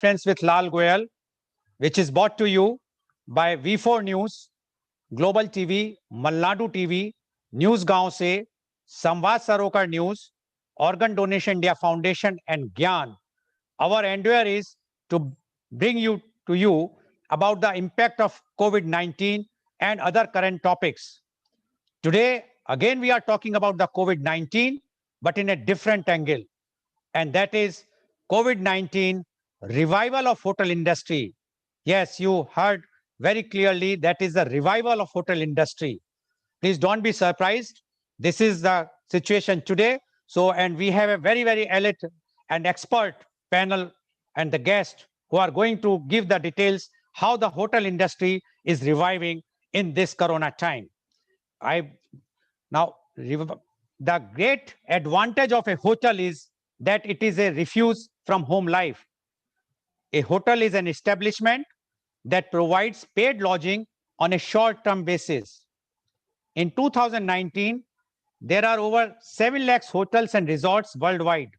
Conference with Lal Goyal, which is brought to you by V4 News, Global TV, Malnadu TV, News Gaon Se, Samvad Sarokar News, Organ Donation India Foundation, and Gyan. Our endeavor is to bring to you about the impact of COVID-19 and other current topics. Today, again, we are talking about the COVID-19, but in a different angle, and that is COVID-19 revival of hotel industry. Yes, you heard very clearly, that is the revival of hotel industry. Please don't be surprised. This is the situation today. So, and we have a very, very elite and expert panel and the guest who are going to give the details how the hotel industry is reviving in this Corona time. The great advantage of a hotel is that it is a refuge from home life. A hotel is an establishment that provides paid lodging on a short-term basis. In 2019, there are over 7 lakhs hotels and resorts worldwide.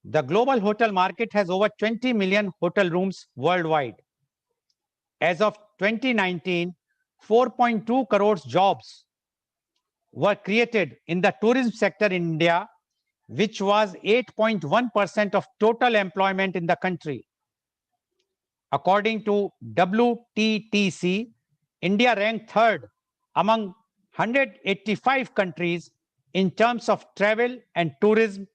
The global hotel market has over 20 million hotel rooms worldwide. As of 2019, 4.2 crores jobs were created in the tourism sector in India, which was 8.1% of total employment in the country. According to WTTC, India ranked third among 185 countries in terms of travel and tourism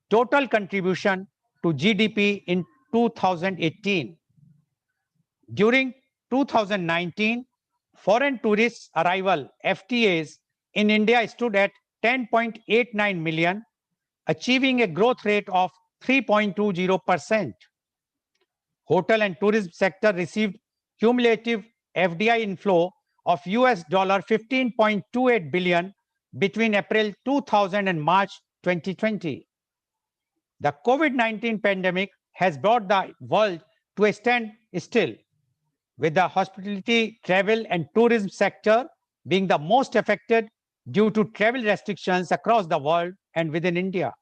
total contribution to GDP in 2018. During 2019, foreign tourists arrival FTAs in India stood at 10.89 million, achieving a growth rate of 3.20%. Hotel and tourism sector received cumulative FDI inflow of US $15.28 billion between April 2000 and March 2020. The COVID-19 pandemic has brought the world to a standstill, with the hospitality, travel, and tourism sector being the most affected due to travel restrictions across the world and within India.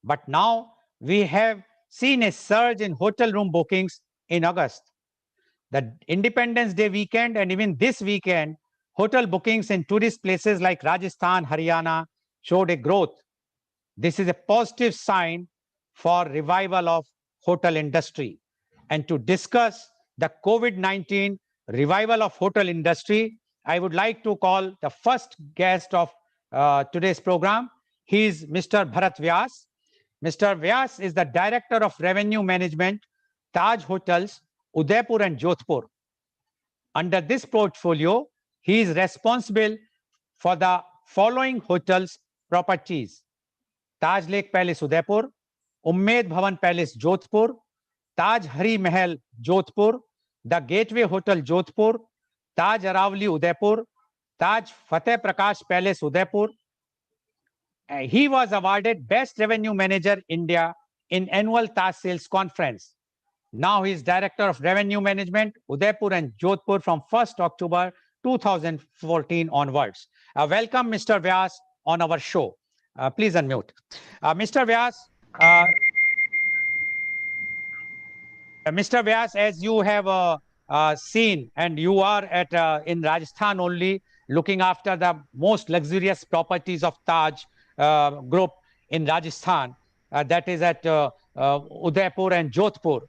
But now we have seen a surge in hotel room bookings in August. The Independence Day weekend and even this weekend, hotel bookings in tourist places like Rajasthan, Haryana showed a growth. This is a positive sign for revival of hotel industry. And to discuss the COVID-19 revival of hotel industry, I would like to call the first guest of today's program. He is Mr. Bharat Vyas. Mr. Vyas is the Director of Revenue Management, Taj Hotels, Udaipur and Jodhpur. Under this portfolio, he is responsible for the following hotels properties: Taj Lake Palace, Udaipur; Ummed Bhavan Palace, Jodhpur; Taj Hari Mahal, Jodhpur; the Gateway Hotel, Jodhpur; Taj Aravali, Udaipur; Taj Fateh Prakash Palace, Udaipur. He was awarded Best Revenue Manager India in annual Taj Sales Conference. Now he is Director of Revenue Management, Udaipur and Jodhpur from 1st October 2014 onwards. Welcome, Mr. Vyas, on our show. Please unmute. Mr. Vyas, as you have seen, and you are in Rajasthan only, looking after the most luxurious properties of Taj Group in Rajasthan, that is at Udaipur and Jodhpur.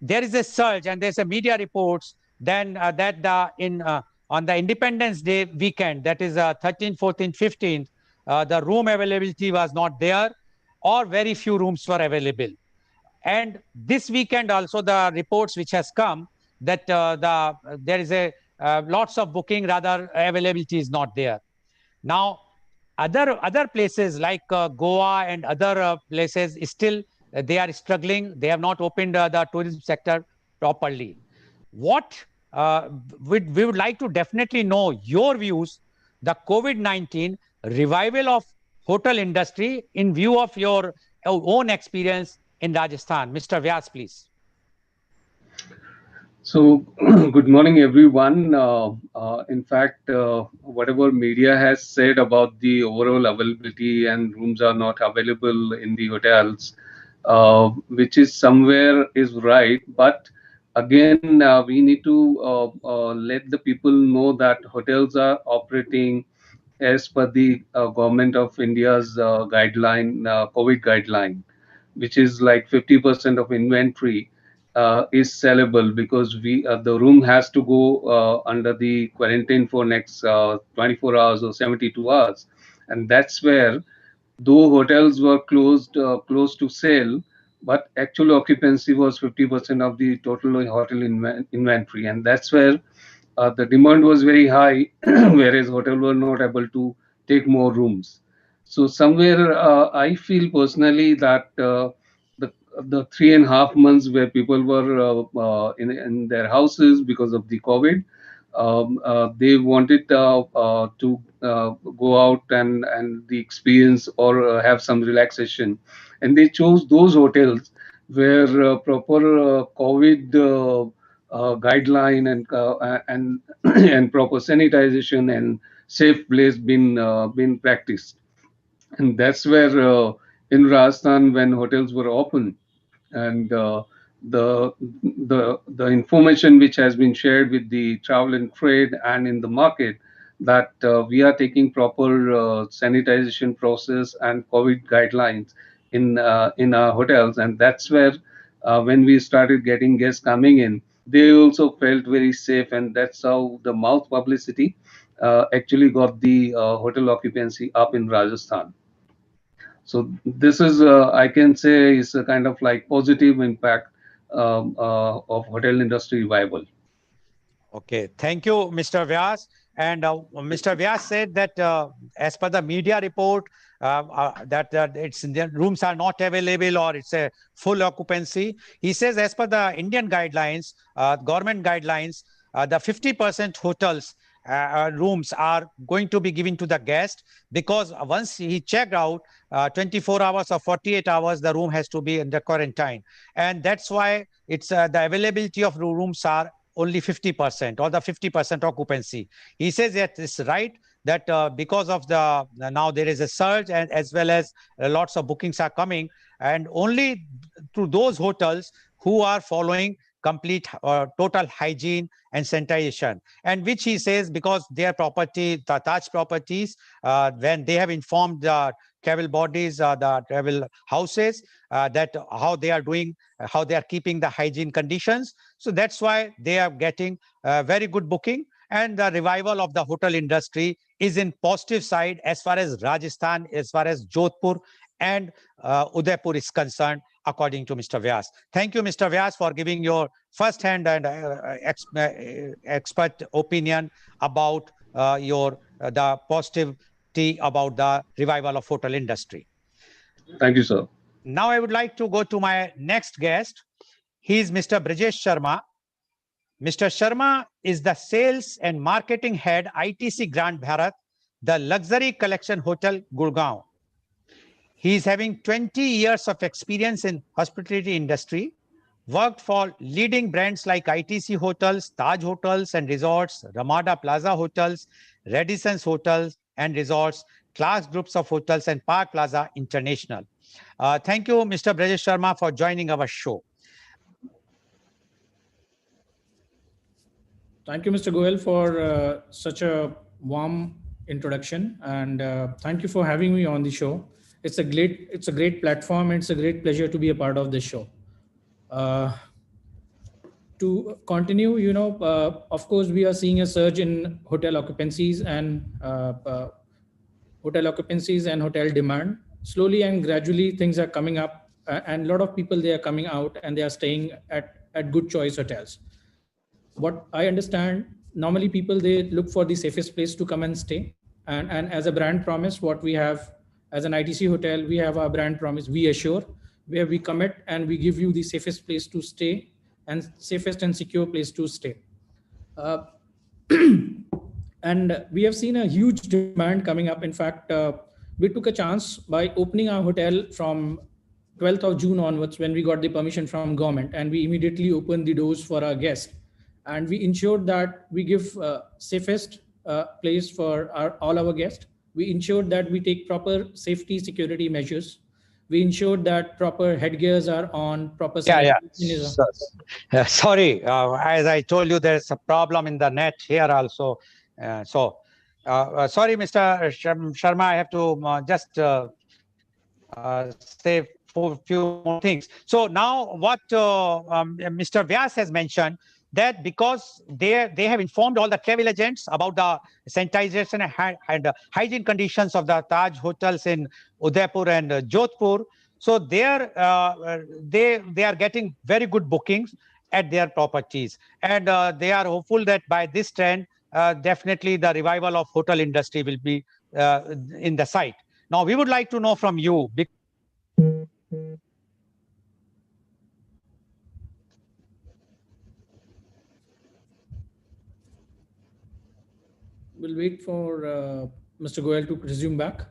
There is a surge, and there's a media reports then on the Independence Day weekend, that is 13th, 14th, 15th, the room availability was not there, or very few rooms were available. And this weekend also, the reports which has come that there is a lots of booking, rather availability is not there. Now, other places like Goa and other places still they are struggling. They have not opened the tourism sector properly. What we would like to definitely know your views, the COVID-19 revival of hotel industry in view of your own experience in Rajasthan. Mr. Vyas, please. So, good morning, everyone. In fact, whatever media has said about the overall availability and rooms are not available in the hotels, which is somewhere is right. But again, we need to let the people know that hotels are operating as per the government of India's guideline, COVID guideline, which is like 50% of inventory is sellable, because we the room has to go under the quarantine for next 24 hours or 72 hours, and that's where, though hotels were close to sale, but actual occupancy was 50% of the total hotel inventory, and that's where the demand was very high, whereas hotel were not able to take more rooms. So somewhere, I feel personally that the 3.5 months where people were in their houses because of the COVID, they wanted to go out and the experience, or have some relaxation, and they chose those hotels where proper COVID guideline and and proper sanitization and safe place been practiced. And that's where, in Rajasthan, when hotels were open, and the the information which has been shared with the travel and trade and in the market, that we are taking proper sanitization process and COVID guidelines in our hotels, and that's where, when we started getting guests coming in, they also felt very safe, and that's how the mouth publicity actually got the hotel occupancy up in Rajasthan. So this is, I can say, is a kind of like positive impact of hotel industry revival. Okay, thank you, Mr. Vyas. And Mr. Vyas said that as per the media report, that it's the rooms are not available or it's a full occupancy. He says as per the Indian guidelines, government guidelines, the 50% hotels rooms are going to be given to the guest, because once he checked out 24 hours or 48 hours, the room has to be in the quarantine. And that's why it's the availability of rooms are only 50% or the 50% occupancy. He says that it's right that because of the now there is a surge, and as well as lots of bookings are coming, and only to those hotels who are following complete total hygiene and sanitization, and which he says because their property, the Taj properties, when they have informed the travel bodies, the travel houses, that how they are doing, how they are keeping the hygiene conditions. So that's why they are getting very good booking, and the revival of the hotel industry is in positive side as far as Rajasthan, as far as Jodhpur and Udaipur is concerned, according to Mr. Vyas. Thank you, Mr. Vyas, for giving your first-hand and expert opinion about your the positivity about the revival of hotel industry. Thank you, sir. Now I would like to go to my next guest. He is Mr. Brijesh Sharma. Mr. Sharma is the sales and marketing head, ITC Grand Bharat, the luxury collection hotel, Gurgaon. He is having 20 years of experience in hospitality industry, worked for leading brands like ITC Hotels, Taj Hotels and Resorts, Ramada Plaza Hotels, Radisson's Hotels and Resorts, Class Groups of Hotels, and Park Plaza International. Thank you, Mr. Brijesh Sharma, for joining our show. Thank you, Mr. Goel, for such a warm introduction, and thank you for having me on the show. It's a great platform, and it's a great pleasure to be a part of this show. To continue, of course, we are seeing a surge in hotel occupancies and hotel demand. Slowly and gradually, things are coming up, and a lot of people, they are coming out and they are staying at good choice hotels. What I understand, normally people, they look for the safest place to come and stay. And as a brand promise, what we have as an ITC hotel, we have our brand promise, We Assure, where we commit and we give you the safest place to stay and safest and secure place to stay. And we have seen a huge demand coming up. In fact, we took a chance by opening our hotel from 12th of June onwards, when we got the permission from government, and we immediately opened the doors for our guests. And we ensured that we give safest place for all our guests. We ensured that we take proper safety security measures. We ensured that proper headgears are on, proper Yeah. sanitation is on. Sorry, as I told you, there's a problem in the net here also. Sorry, Mr. Sharma, I have to just say few more things. So now what Mr. Vyas has mentioned, that because they have informed all the travel agents about the sanitization and hygiene conditions of the Taj hotels in Udaipur and Jodhpur. So there they are getting very good bookings at their properties, and they are hopeful that by this trend, definitely the revival of hotel industry will be in the sight. Now we would like to know from you. We'll wait for Mr. Goel to resume back.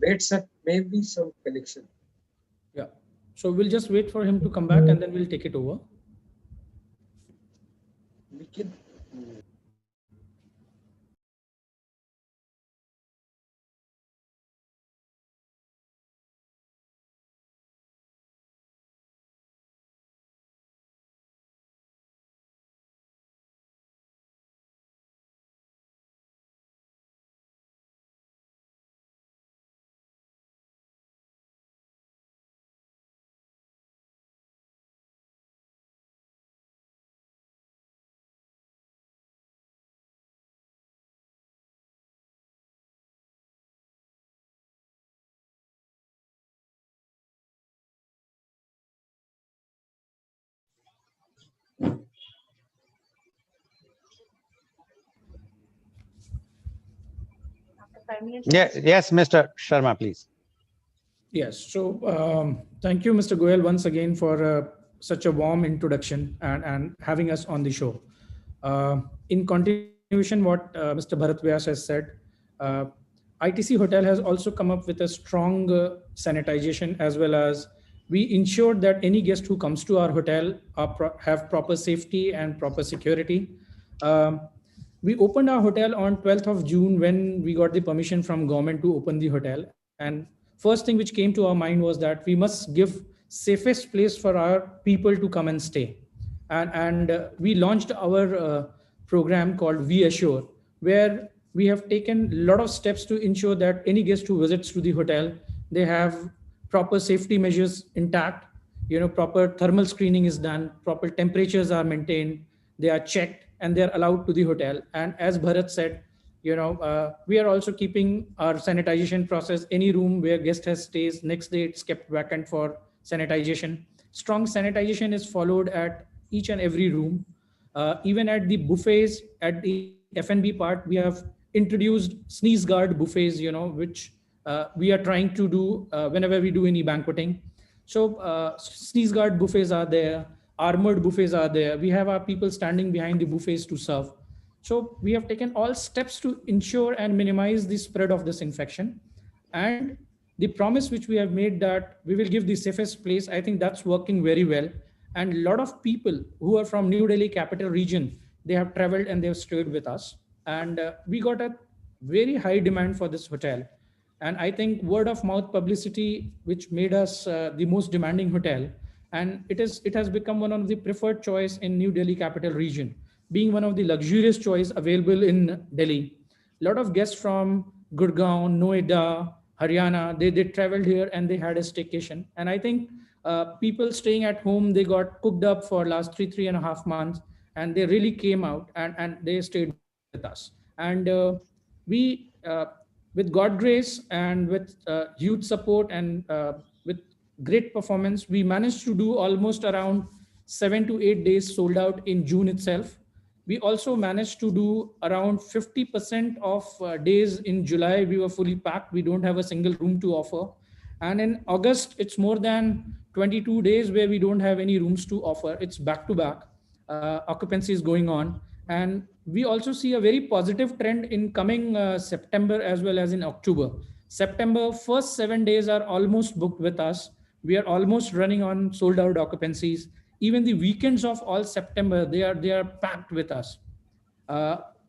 Wait, sir, maybe some connection. Yeah. So we'll just wait for him to come back and then we'll take it over. We can. Yes, Mr. Sharma, please. Yes. So thank you, Mr. Goel, once again for such a warm introduction and having us on the show. In continuation, what Mr. Bharat Vyas has said, ITC Hotel has also come up with a strong sanitization, as well as we ensured that any guest who comes to our hotel have proper safety and proper security. We opened our hotel on 12th of June when we got the permission from government to open the hotel. And first thing which came to our mind was that we must give safest place for our people to come and stay. And we launched our program called We Assure, where we have taken a lot of steps to ensure that any guest who visits to the hotel, they have proper safety measures intact. Proper thermal screening is done, proper temperatures are maintained, they are checked, and they're allowed to the hotel. And as Bharat said, we are also keeping our sanitization process. Any room where guest has stays, next day it's kept vacant for sanitization. Strong sanitization is followed at each and every room. Even at the buffets, at the F&B part, we have introduced sneeze guard buffets, which we are trying to do whenever we do any banqueting. So sneeze guard buffets are there, armored buffets are there. We have our people standing behind the buffets to serve. So we have taken all steps to ensure and minimize the spread of this infection. And the promise which we have made that we will give the safest place, I think that's working very well. And a lot of people who are from New Delhi capital region, they have traveled and they have stayed with us. And we got a very high demand for this hotel. And I think word of mouth publicity, which made us the most demanding hotel, and it has become one of the preferred choice in New Delhi capital region, being one of the luxurious choice available in Delhi. A lot of guests from Gurgaon, Noida, Haryana, they traveled here and they had a staycation. And I think people staying at home, they got cooked up for last 3.5 months, and they really came out and they stayed with us. And we, with God grace and with huge support and with great performance, we managed to do almost around 7 to 8 days sold out in June itself. We also managed to do around 50% of days in July. We were fully packed. We don't have a single room to offer. And in August, it's more than 22 days where we don't have any rooms to offer. It's back to back. Occupancy is going on. And we also see a very positive trend in coming September as well as in October. September, first 7 days are almost booked with us. We are almost running on sold out occupancies. Even the weekends of all September, they are packed with us.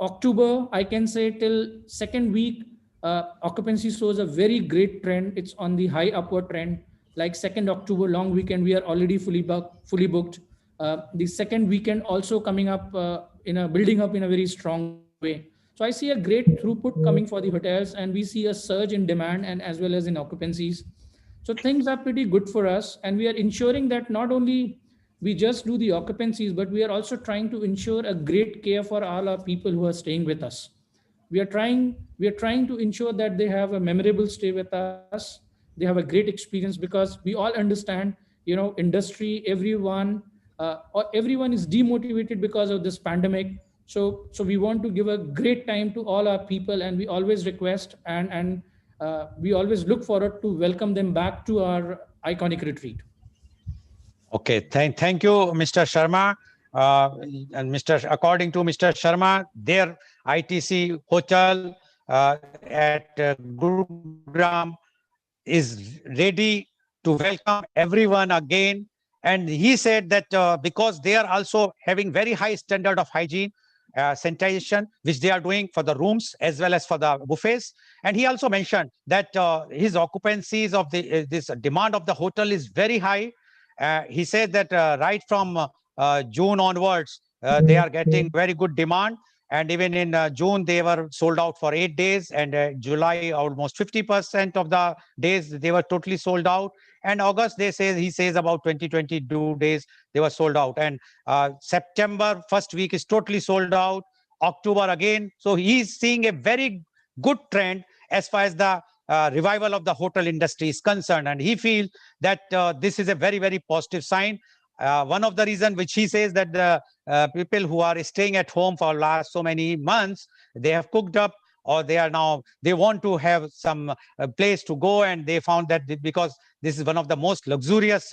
October, I can say till second week, occupancy shows a very great trend. It's on the high upward trend. Like 2nd October long weekend, we are already fully booked. The second weekend also coming up in a building up in a very strong way. So I see a great throughput coming for the hotels, and we see a surge in demand and as well as in occupancies. So things are pretty good for us, and we are ensuring that not only we just do the occupancies, but we are also trying to ensure a great care for all our people who are staying with us. We are trying to ensure that they have a memorable stay with us. They have a great experience, because we all understand, industry, everyone is demotivated because of this pandemic. So we want to give a great time to all our people, and we always request and we always look forward to welcome them back to our iconic retreat. Okay, thank you, Mr. Sharma. And according to Mr. Sharma, their ITC hotel at Gurugram is ready to welcome everyone again. And he said that because they are also having very high standard of hygiene, sanitization, which they are doing for the rooms as well as for the buffets. And he also mentioned that his occupancies of this demand of the hotel is very high. He said that right from June onwards, they are getting very good demand. And even in June, they were sold out for 8 days. And July, almost 50% of the days, they were totally sold out. And August, he says about 22 days, they were sold out. And September, first week is totally sold out. October again. So he's seeing a very good trend as far as the revival of the hotel industry is concerned. And he feels that this is a very, very positive sign. One of the reasons which he says that the people who are staying at home for last so many months, they have cooked up, or they want to have some place to go, and they found that because this is one of the most luxurious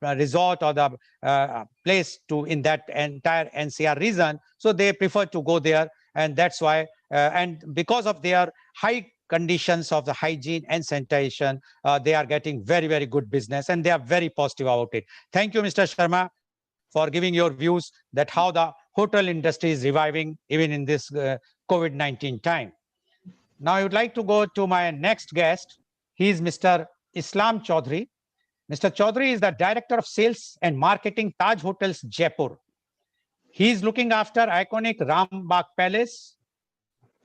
resort or the place in that entire NCR region, so they prefer to go there. And that's why, and because of their high conditions of the hygiene and sanitation, they are getting very, very good business, and they are very positive about it. Thank you, Mr. Sharma, for giving your views that how the hotel industry is reviving even in this COVID-19 time. Now I would like to go to my next guest. He is Mr. Islam Chaudhary. Mr. Chaudhary is the Director of Sales and Marketing, Taj Hotels, Jaipur. He is looking after iconic Rambagh Palace,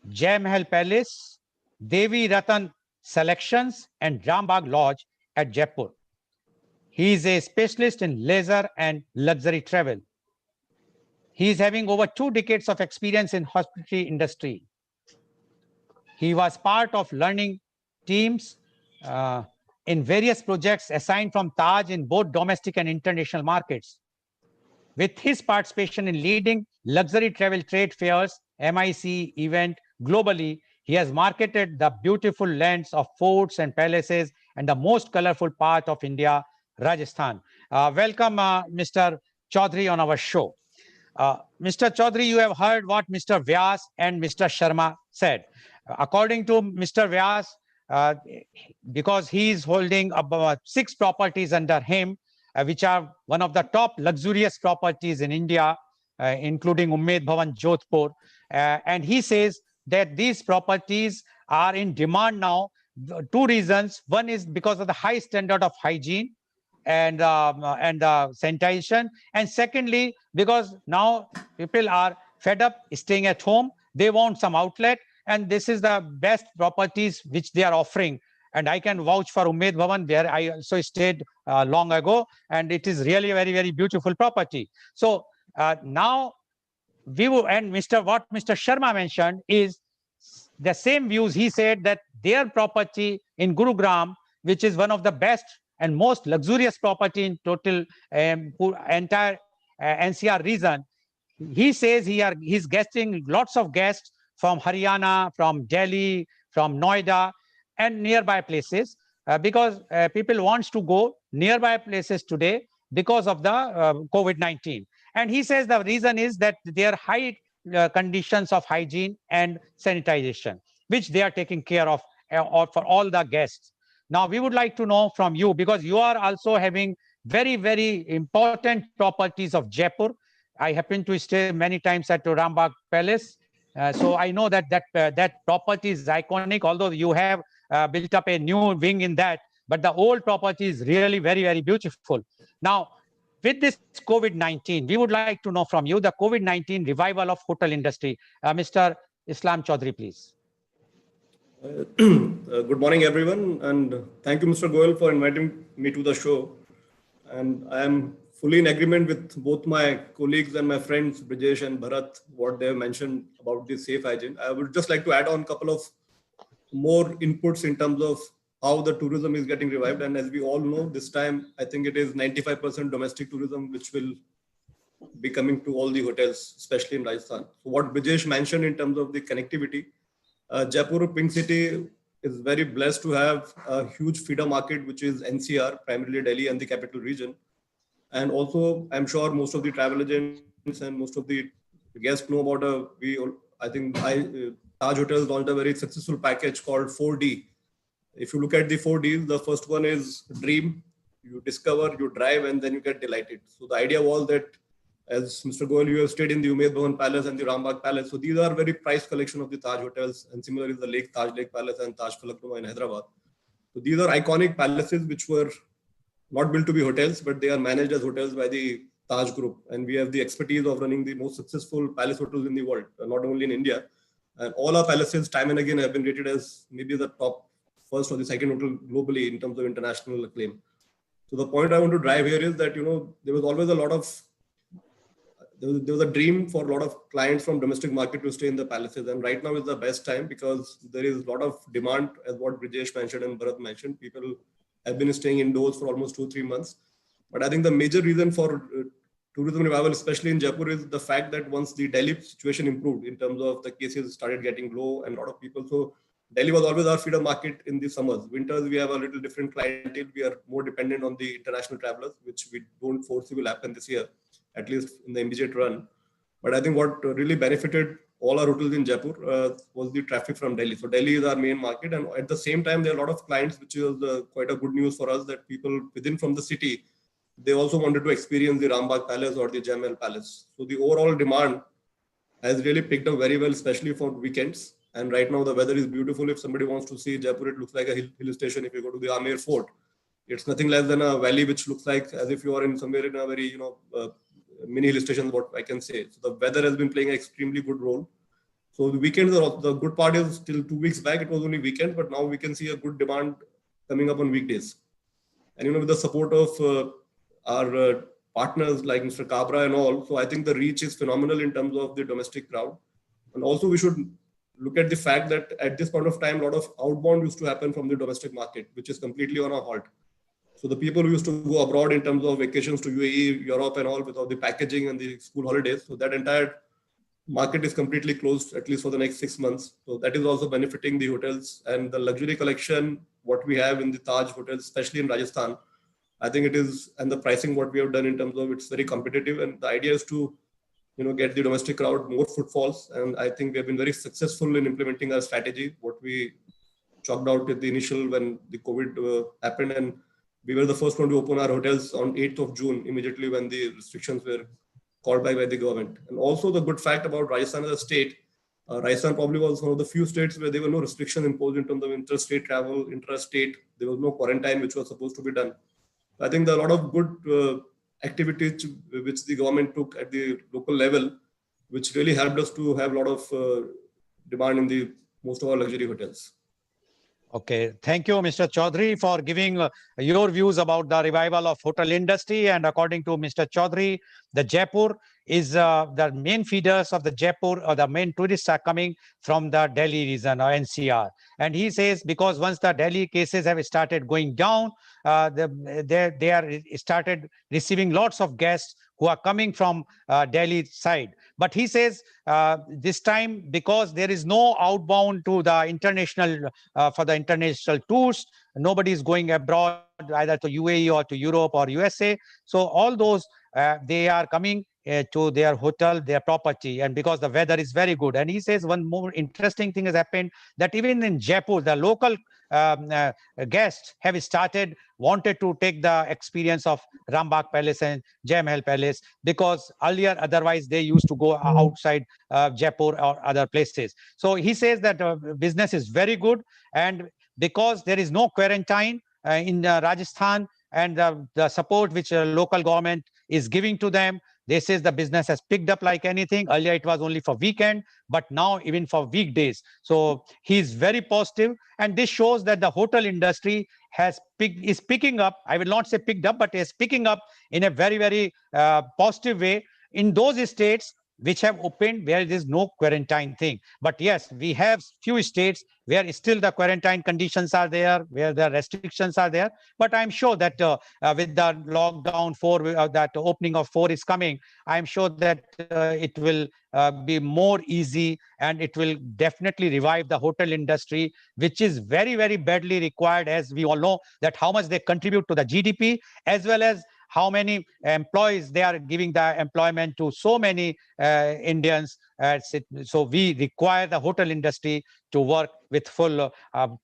Jai Mahal Palace, Devi Ratan Selections, and Rambagh Lodge at Jaipur. He is a specialist in leisure and luxury travel. He is having over 2 decades of experience in hospitality industry. He was part of learning teams in various projects assigned from Taj in both domestic and international markets. With his participation in leading luxury travel trade fairs, MIC event globally, he has marketed the beautiful lands of forts and palaces and the most colorful part of India, Rajasthan. Welcome, Mr. Chaudhary, on our show. Mr. Chaudhary, you have heard what Mr. Vyas and Mr. Sharma said. According to Mr. Vyas, because he is holding about 6 properties under him, which are one of the top luxurious properties in India, including Umaid Bhawan, Jodhpur. And he says that these properties are in demand now. 2 reasons. One is because of the high standard of hygiene and sanitation. And secondly, because now people are fed up staying at home. They want some outlet. And this is the best properties which they are offering. And I can vouch for Umaid Bhawan, where I also stayed long ago. And it is really a very, very beautiful property. So now what Mr. Sharma mentioned is the same views. He said that their property in Gurugram, which is one of the best and most luxurious property in total entire NCR region, he says he's getting lots of guests from Haryana, from Delhi, from Noida, and nearby places, because people wants to go nearby places today because of the COVID-19. And he says the reason is that there are high conditions of hygiene and sanitization, which they are taking care of for all the guests. Now, we would like to know from you, because you are also having very, very important properties of Jaipur. I happen to stay many times at Rambagh Palace. So I know that that property is iconic, although you have built up a new wing in that, but the old property is really very, very beautiful. Now, with this COVID-19, we would like to know from you the COVID-19 revival of hotel industry. Mr. Islam Chaudhry, please. Good morning, everyone, and thank you, Mr. Goel, for inviting me to the show. And I am fully in agreement with both my colleagues and my friends, Brijesh and Bharat, what they have mentioned about the safe hygiene. I would just like to add on a couple of more inputs in terms of how the tourism is getting revived. And as we all know, this time, I think it is 95% domestic tourism, which will be coming to all the hotels, especially in Rajasthan. So what Brijesh mentioned in terms of the connectivity, Jaipur, Pink City is very blessed to have a huge feeder market, which is NCR, primarily Delhi and the capital region. And also, I'm sure most of the travel agents and most of the guests know about Taj Hotels launched a very successful package called 4D. If you look at the 4Ds, the first one is dream, you discover, you drive, and then you get delighted. So the idea was that, as Mr. Goel, you have stayed in the Umaid Bhawan Palace and the Rambagh Palace. So these are very priced collection of the Taj Hotels, and similar is the Taj Lake Palace and Taj Falaknuma in Hyderabad. So these are iconic palaces which were not built to be hotels, but they are managed as hotels by the Taj Group. And we have the expertise of running the most successful palace hotels in the world, not only in India. And all our palaces, time and again, have been rated as maybe the top first or the second hotel globally in terms of international acclaim. So the point I want to drive here is that, there was always a lot of there was a dream for a lot of clients from domestic market to stay in the palaces. And right now is the best time because there is a lot of demand, as what Brijesh mentioned and Bharat mentioned. People have been staying indoors for almost 2-3 months. But I think the major reason for tourism revival, especially in Jaipur, is the fact that once the Delhi situation improved in terms of the cases started getting low and a lot of people. So Delhi was always our feeder market in the summers. Winters, we have a little different clientele. We are more dependent on the international travelers, which we don't foresee will happen this year, at least in the immediate run. But I think what really benefited all our hotels in Jaipur was the traffic from Delhi. So Delhi is our main market. And at the same time, there are a lot of clients, which is quite a good news for us, that people within from the city, they also wanted to experience the Rambagh Palace or the Jai Mahal Palace. So the overall demand has really picked up very well, especially for weekends. And right now the weather is beautiful. If somebody wants to see Jaipur, it looks like a hill station. If you go to the Amer Fort, it's nothing less than a valley, which looks like as if you are in somewhere in a very, mini hill station, what I can say. So the weather has been playing an extremely good role. So the weekends are the good part is till 2 weeks back, it was only weekends, but now we can see a good demand coming up on weekdays. And, with the support of our partners like Mr. Kabra and all. So I think the reach is phenomenal in terms of the domestic crowd. And also we should look at the fact that at this point of time, a lot of outbound used to happen from the domestic market, which is completely on a halt. So the people who used to go abroad in terms of vacations to UAE, Europe and all without the packaging and the school holidays. So that entire market is completely closed, at least for the next 6 months. So that is also benefiting the hotels and the luxury collection, what we have in the Taj hotels, especially in Rajasthan. I think it is, and the pricing, what we have done in terms of it's very competitive. And the idea is to, get the domestic crowd more footfalls. And I think we have been very successful in implementing our strategy, what we chalked out at the initial when the COVID happened. And we were the first one to open our hotels on 8th of June, immediately when the restrictions were called back by the government. And also the good fact about Rajasthan as a state, Rajasthan probably was one of the few states where there were no restrictions imposed in terms of interstate travel, intrastate. There was no quarantine, which was supposed to be done. I think there are a lot of good activities which the government took at the local level, which really helped us to have a lot of demand in the most of our luxury hotels. Okay, thank you, Mr. Chaudhry, for giving your views about the revival of hotel industry. And according to Mr. Chaudhry, the Jaipur is the main feeders of the Jaipur, or the main tourists are coming from the Delhi region or NCR. And he says because once the Delhi cases have started going down, they are started receiving lots of guests who are coming from Delhi side. But he says this time, because there is no outbound to the international, for the international tours, nobody is going abroad either to UAE or to Europe or USA. So all those, they are coming to their hotel, their property, and because the weather is very good. And he says one more interesting thing has happened, that even in Jaipur, the local guests have wanted to take the experience of Rambagh Palace and Jai Mahal Palace, because earlier otherwise they used to go outside Jaipur or other places. So he says that business is very good, and because there is no quarantine in Rajasthan, and the support which local government is giving to them, they says the business has picked up like anything. Earlier it was only for weekend, but now even for weekdays. So he's very positive, and this shows that the hotel industry is picking up. I will not say picked up, but is picking up in a very, very positive way in those states which have opened where there is no quarantine thing. But yes, we have few states where still the quarantine conditions are there, where the restrictions are there. But I'm sure that with the lockdown 4, that opening of 4 is coming, I'm sure that it will be more easy, and it will definitely revive the hotel industry, which is very, very badly required, as we all know that how much they contribute to the GDP, as well as how many employees they are giving the employment to so many Indians. So we require the hotel industry to work with full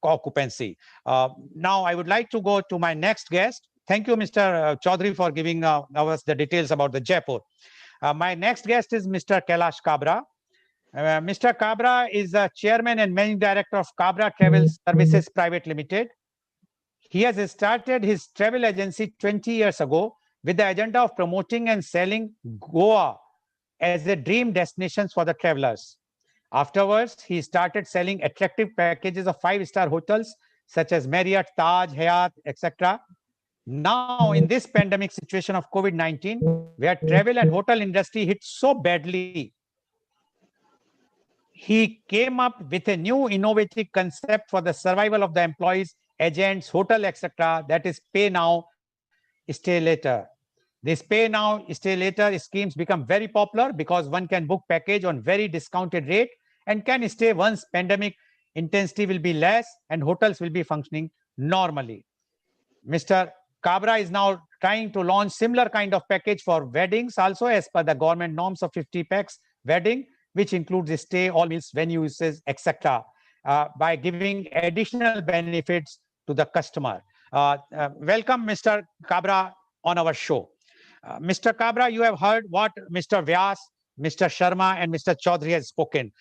occupancy. Now I would like to go to my next guest. Thank you, Mr. Chaudhary, for giving us the details about the Jaipur. My next guest is Mr. Kailash Kabra. Mr. Kabra is the chairman and managing director of Kabra Travel Services Private Limited. He has started his travel agency 20 years ago with the agenda of promoting and selling Goa as a dream destination for the travelers. Afterwards, he started selling attractive packages of 5-star hotels such as Marriott, Taj, Hyatt, etc. Now, in this pandemic situation of COVID-19, where travel and hotel industry hit so badly, he came up with a new innovative concept for the survival of the employees, agents, hotel, etc. That is pay now, stay later. This pay now, stay later schemes become very popular because one can book package on very discounted rate and can stay once pandemic intensity will be less and hotels will be functioning normally. Mr. Kabra is now trying to launch similar kind of package for weddings also, as per the government norms of 50 pax wedding, which includes a stay, all meals, venue uses, etc. By giving additional benefits to the customer. Welcome, Mr. Kabra, on our show. Mr. Kabra, you have heard what Mr. Vyas, Mr. Sharma, and Mr. Chaudhary has spoken.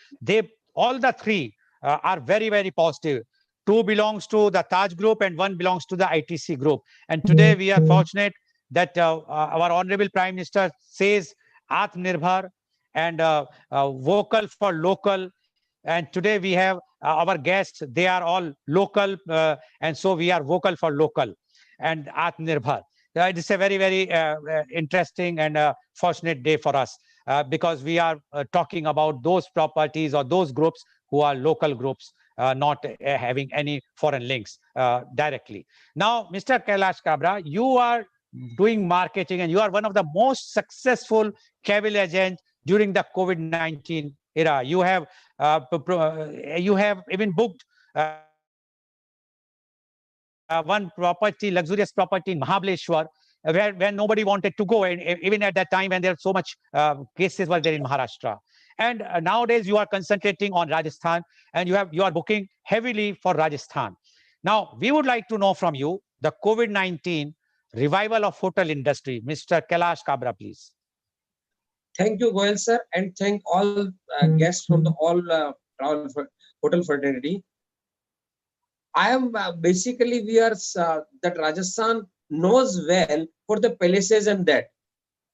All the three are very, very positive. 2 belongs to the Taj Group and 1 belongs to the ITC Group. And today we are fortunate that our Honorable Prime Minister says Atmanirbhar and vocal for local. And today we have our guests, they are all local, and so we are vocal for local and Atmanirbhar. It is a very, very interesting and fortunate day for us because we are talking about those properties or those groups who are local groups, not having any foreign links directly. Now, Mr. Kailash Kabra, you are doing marketing and you are one of the most successful travel agents during the COVID-19 era. You have even booked one property, luxurious property in Mahabaleshwar, where nobody wanted to go, and even at that time when there are so much cases were there in Maharashtra. And nowadays you are concentrating on Rajasthan, and you are booking heavily for Rajasthan. Now we would like to know from you the COVID-19 revival of hotel industry. Mr. Kailash Kabra, please. Thank you, Goyal sir, and thank all guests from the all hotel fraternity. I am basically, we are that Rajasthan knows well for the palaces and that.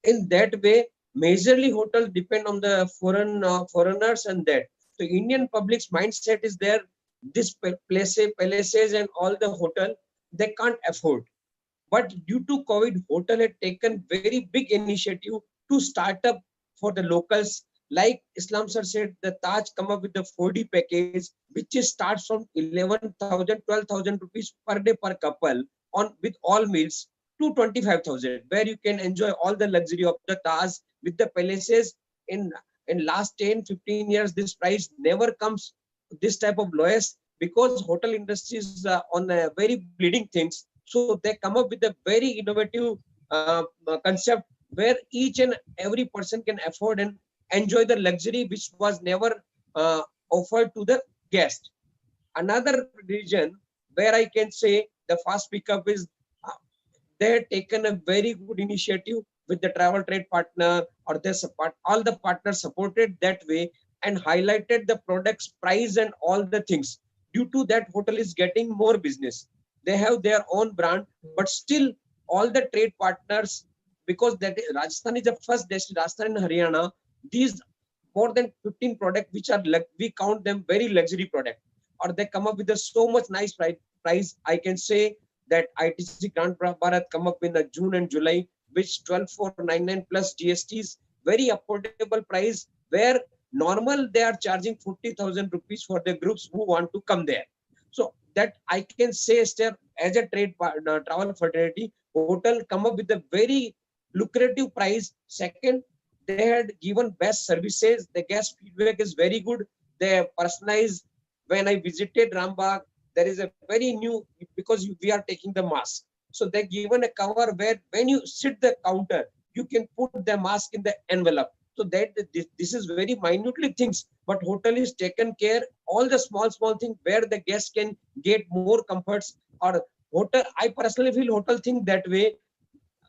In that way, majorly hotels depend on the foreigners and that. So Indian public's mindset is there. This palaces and all the hotel they can't afford. But due to COVID, hotel had taken very big initiative to start up for the locals. Like Islam sir said, the Taj come up with the 4D package, which is starts from 11,000, 12,000 rupees per day per couple on with all meals to 25,000, where you can enjoy all the luxury of the Taj with the palaces. In last 10, 15 years, this price never comes this type of lowest because hotel industry is on a very bleeding things. So they come up with a very innovative concept where each and every person can afford and enjoy the luxury which was never offered to the guest. Another region where I can say the fast pickup is they had taken a very good initiative with the travel trade partner or their support. All the partners supported that way and highlighted the product's price and all the things. Due to that, hotel is getting more business. They have their own brand, but still all the trade partners, because that Rajasthan is the first destination, Rajasthan and Haryana, these more than 15 products which are we count them very luxury product, or they come up with a so much nice price. I can say that ITC Grand Bharat come up in the June and July, which 12,499 plus GSTs, very affordable price, where normal they are charging 40,000 rupees for the groups who want to come there. So that I can say, Esther, as a trade travel fraternity, hotel come up with a very lucrative price. Second, they had given best services. The guest feedback is very good. They personalized. When I visited Rambagh, there is a very new, because we are taking the mask. So they're given a cover where when you sit the counter, you can put the mask in the envelope. So that this is very minutely things, but hotel is taken care, all the small things where the guest can get more comforts. Or hotel, I personally feel hotel think that way.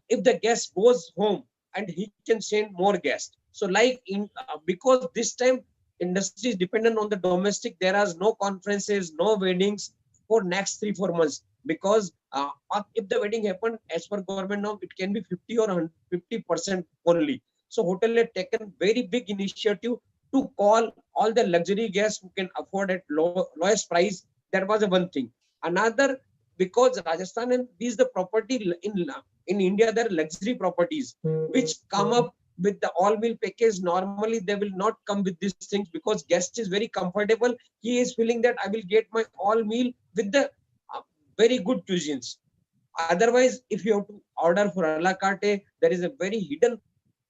If the guest goes home and he can send more guests. So like in because this time industry is dependent on the domestic, there are no conferences, no weddings for next 3-4 months, because if the wedding happen as per government now, it can be 50 or 50% only. So hotel had taken very big initiative to call all the luxury guests who can afford at lowest price. That was one thing. Another, because Rajasthan and these the property in India, there are luxury properties which come up with the all meal package. Normally they will not come with these things because guest is very comfortable. He is feeling that I will get my all meal with the very good cuisines. Otherwise, if you have to order for a la carte, there is a very hidden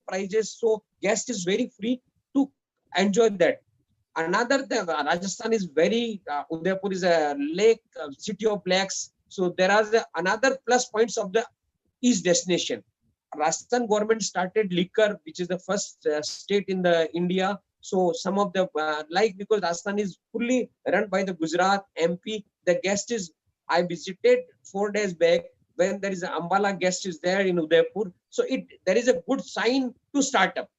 prices. So guest is very free to enjoy that. Another, the Rajasthan is very, Udaipur is a lake, city of lakes. So there are another plus points of the east destination. Rajasthan government started liquor, which is the first state in the India. So some of the because Rajasthan is fully run by the Gujarat, MP. The guest is, I visited 4 days back when there is an Ambala guest is there in Udaipur. So there is a good sign to start up.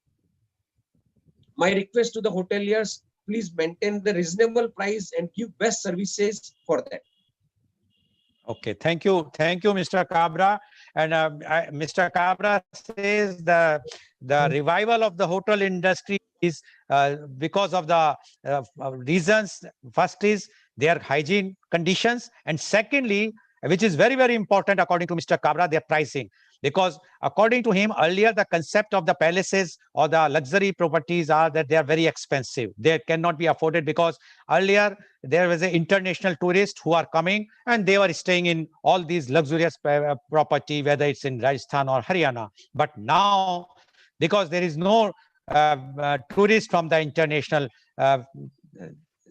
My request to the hoteliers, please maintain the reasonable price and give best services for that. Okay, thank you, Mr. Kabra. And Mr. Kabra says the revival of the hotel industry is because of the reasons. First is their hygiene conditions, and secondly, which is very, very important according to Mr. Kabra, their pricing. Because according to him, earlier the concept of the palaces or the luxury properties are that they are very expensive. They cannot be afforded because earlier there was an international tourist who are coming and they were staying in all these luxurious property, whether it's in Rajasthan or Haryana. But now, because there is no tourist from the international,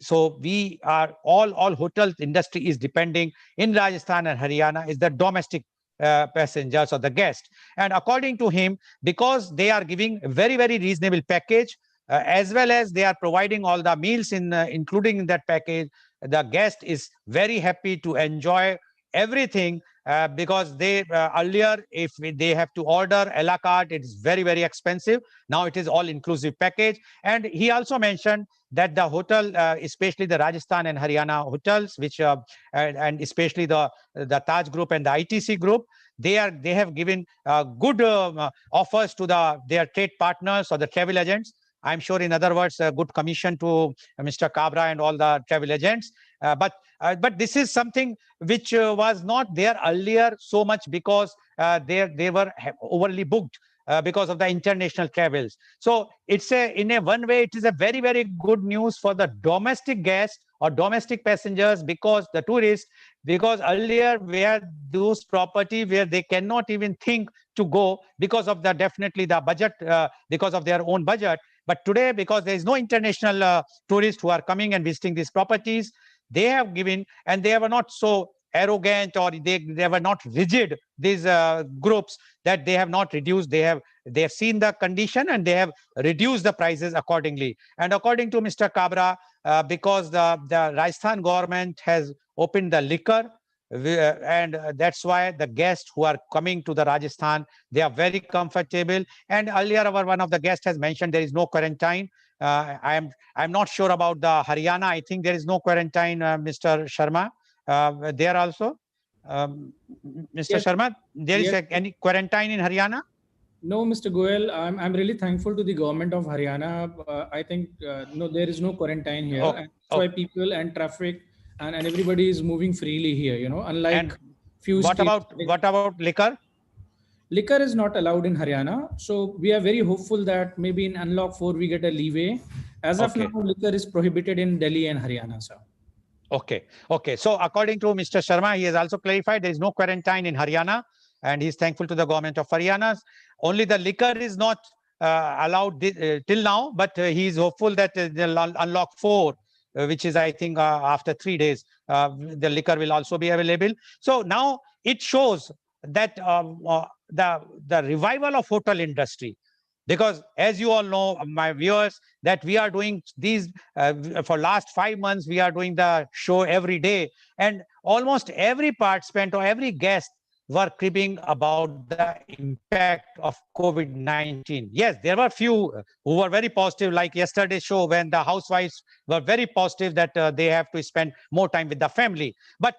so we are all hotel industry is depending in Rajasthan and Haryana is the domestic passengers or the guests. And according to him, because they are giving a very, very reasonable package, as well as they are providing all the meals in including in that package, the guest is very happy to enjoy everything, because they earlier, if they have to order a la carte, it's very, very expensive. Now it is all inclusive package. And he also mentioned that the hotel, especially the Rajasthan and Haryana hotels, which and especially the Taj Group and the ITC Group, they have given good offers to their trade partners or the travel agents. I'm sure, in other words, a good commission to Mr. Kabra and all the travel agents. But this is something which was not there earlier so much, because they were overly booked because of the international travels. So it's in a one way, it is a very, very good news for the domestic guests or domestic passengers, because the tourists, because earlier where those property where they cannot even think to go because of the definitely the budget, because of their own budget. But today, because there is no international tourists who are coming and visiting these properties, they have given, and they were not so arrogant, or they were not rigid, these groups, that they have not reduced. They have seen the condition and they have reduced the prices accordingly. And according to Mr. Kabra, because the Rajasthan government has opened the liquor, and that's why the guests who are coming to the Rajasthan, they are very comfortable. And earlier one of the guests has mentioned there is no quarantine. I'm not sure about the Haryana. I think there is no quarantine, Mr. Sharma. There also, Mr. Yes. Sharma, there is Yes. any quarantine in Haryana? No, Mr. Goel, I'm really thankful to the government of Haryana. I think no, there is no quarantine here, Oh, and that's why people and traffic and everybody is moving freely here. Unlike And few what states, about liquor? liquor is not allowed in Haryana. So we are very hopeful that maybe in Unlock 4 we get a leeway. As of Okay. now, liquor is prohibited in Delhi and Haryana, sir. Okay. So according to Mr. Sharma, he has also clarified there is no quarantine in Haryana, and he's thankful to the government of Haryana. Only the liquor is not allowed till now, but he is hopeful that the Unlock 4, which is, I think, after 3 days, the liquor will also be available. So now it shows that the revival of hotel industry, because as you all know, my viewers, that we are doing these for last 5 months, we are doing the show every day, and almost every participant or every guest were cribbing about the impact of COVID-19. Yes, there were few who were very positive, like yesterday's show when the housewives were very positive that they have to spend more time with the family. But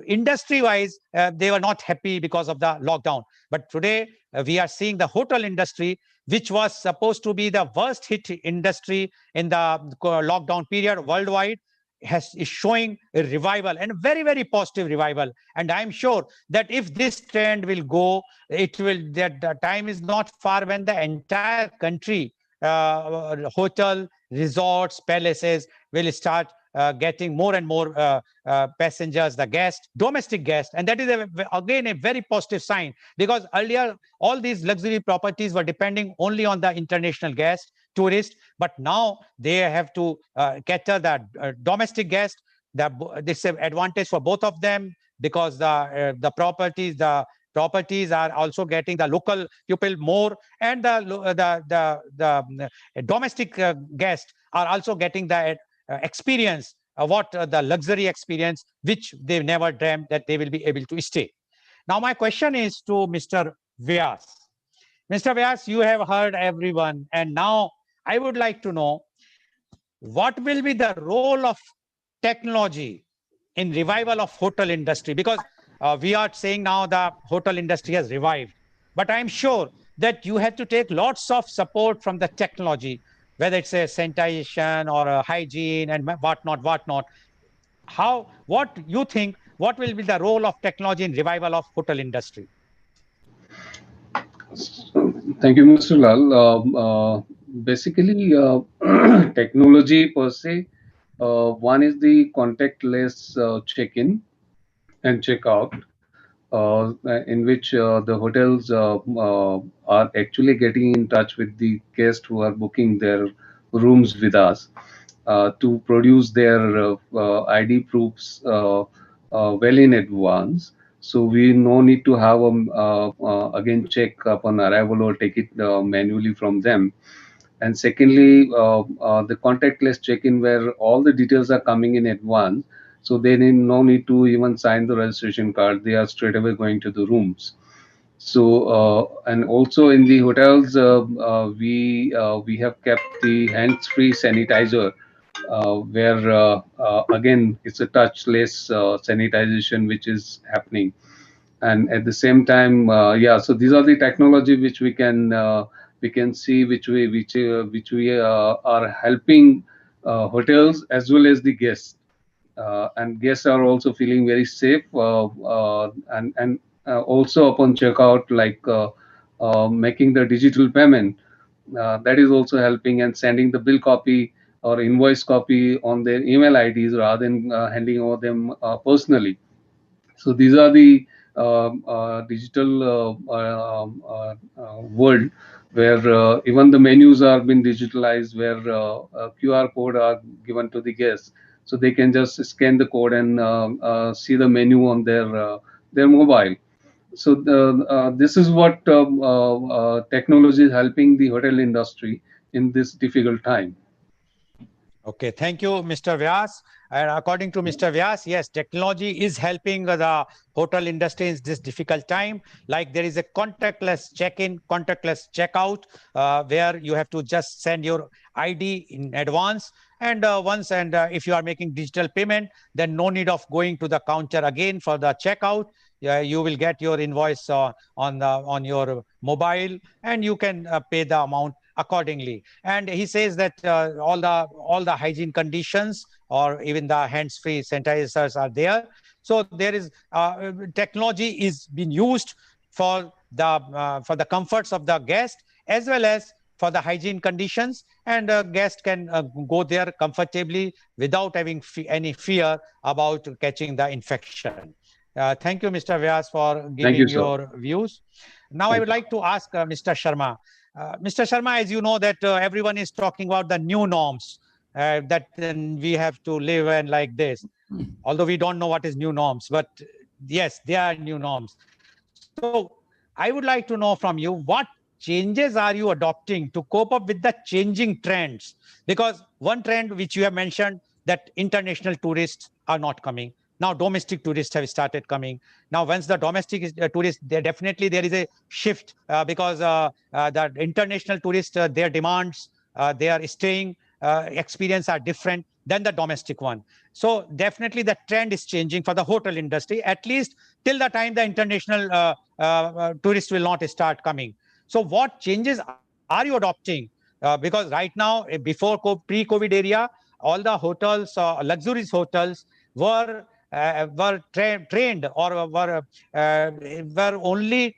industry-wise, they were not happy because of the lockdown. But today, we are seeing the hotel industry, which was supposed to be the worst hit industry in the lockdown period worldwide, is showing a revival, and a very, very positive revival. And I'm sure that if this trend will go, that the time is not far when the entire country, hotel, resorts, palaces will start getting more and more passengers, the guests, domestic guests. And that is again a very positive sign, because earlier all these luxury properties were depending only on the international guests, tourists, but now they have to cater the domestic guests. This is an advantage for both of them, because the properties are also getting the local people more, and the domestic guests are also getting the experience, the luxury experience, which they never dreamt that they will be able to stay. Now, my question is to Mr. Vyas. Mr. Vyas, you have heard everyone, and now I would like to know what will be the role of technology in revival of hotel industry, because we are saying now the hotel industry has revived, but I'm sure that you have to take lots of support from the technology, whether it's a sanitation or a hygiene and whatnot. What you think, what will be the role of technology in revival of hotel industry? Thank you, Mr. Lal. Basically, technology per se, one is the contactless check-in and check-out, in which the hotels are actually getting in touch with the guests who are booking their rooms with us to produce their ID proofs well in advance. So we no need to have again check upon arrival or take it manually from them. And secondly, the contactless check-in, where all the details are coming in advance, so they need no need to even sign the registration card. They are straight away going to the rooms. So and also in the hotels, we have kept the hands-free sanitizer, where again it's a touchless sanitization which is happening. And at the same time, so these are the technology which we can see which we are helping hotels as well as the guests. And guests are also feeling very safe, and also upon checkout, like making the digital payment, that is also helping, and sending the bill copy or invoice copy on their email IDs rather than handing over them personally. So these are the digital world, where even the menus are being digitalized, where QR code are given to the guests. so they can just scan the code and see the menu on their mobile. So this is what technology is helping the hotel industry in this difficult time. Okay, thank you, Mr. Vyas. And according to Mr. Vyas, yes, technology is helping the hotel industry in this difficult time. Like there is a contactless check-in, contactless checkout, where you have to just send your ID in advance. And if you are making digital payment, then no need of going to the counter again for the checkout. You will get your invoice on your mobile, and you can pay the amount accordingly. And he says that all the hygiene conditions or even the hands-free sanitizers are there. So there is technology is being used for the comforts of the guest as well as for the hygiene conditions, and a guest can go there comfortably without having any fear about catching the infection. Thank you, Mr. Vyas, for Thank giving you, sir. your views. Now I would like to ask Mr. Sharma. Mr. Sharma, as you know that everyone is talking about the new norms that we have to live and like this, although we don't know what is new norms, but yes, they are new norms. So I would like to know from you, what changes are you adopting to cope up with the changing trends? Because one trend which you have mentioned, that international tourists are not coming. Now domestic tourists have started coming. Now once the domestic tourists, there is a shift because the international tourists, their demands, their staying experience are different than the domestic one. So definitely the trend is changing for the hotel industry, at least till the time the international tourists will not start coming. So what changes are you adopting? Because right now, before pre-COVID area, all the hotels, luxurious hotels were trained or were only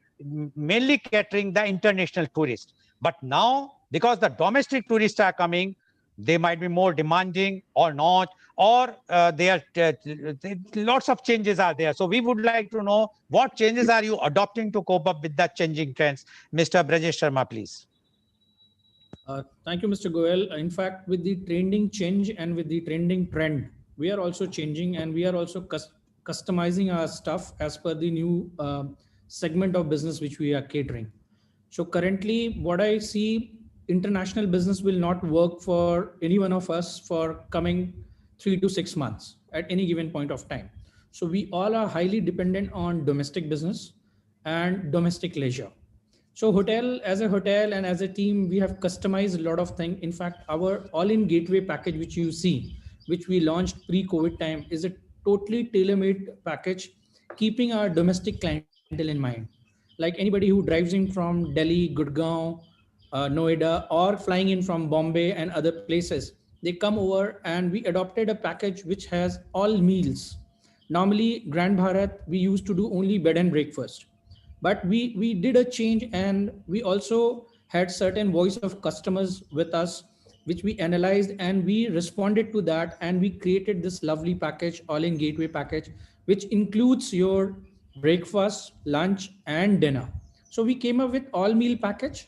mainly catering the international tourists. But now, because the domestic tourists are coming, they might be more demanding or not, or lots of changes are there. So we would like to know, what changes are you adopting to cope up with the changing trends? Mr. Brajesh Sharma, please. Thank you, Mr. Goel. In fact, with the trending change and with the trending trend, we are also changing, and we are also customizing our stuff as per the new segment of business which we are catering. So currently, what I see, international business will not work for any one of us for coming 3 to 6 months at any given point of time. So we all are highly dependent on domestic business and domestic leisure. So as a hotel and as a team, we have customized a lot of things. In fact, our all-in gateway package, which you see, which we launched pre-COVID time, is a totally tailor-made package, keeping our domestic clientele in mind. Like anybody who drives in from Delhi, Gurgaon, Noida, or flying in from Bombay and other places, they come over, and we adopted a package which has all meals. Normally, Grand Bharat, we used to do only bed and breakfast. But we did a change, and we also had certain voice of customers with us, which we analyzed, and we responded to that, and we created this lovely package, all-in gateway package, which includes your breakfast, lunch, and dinner. So we came up with all meal package.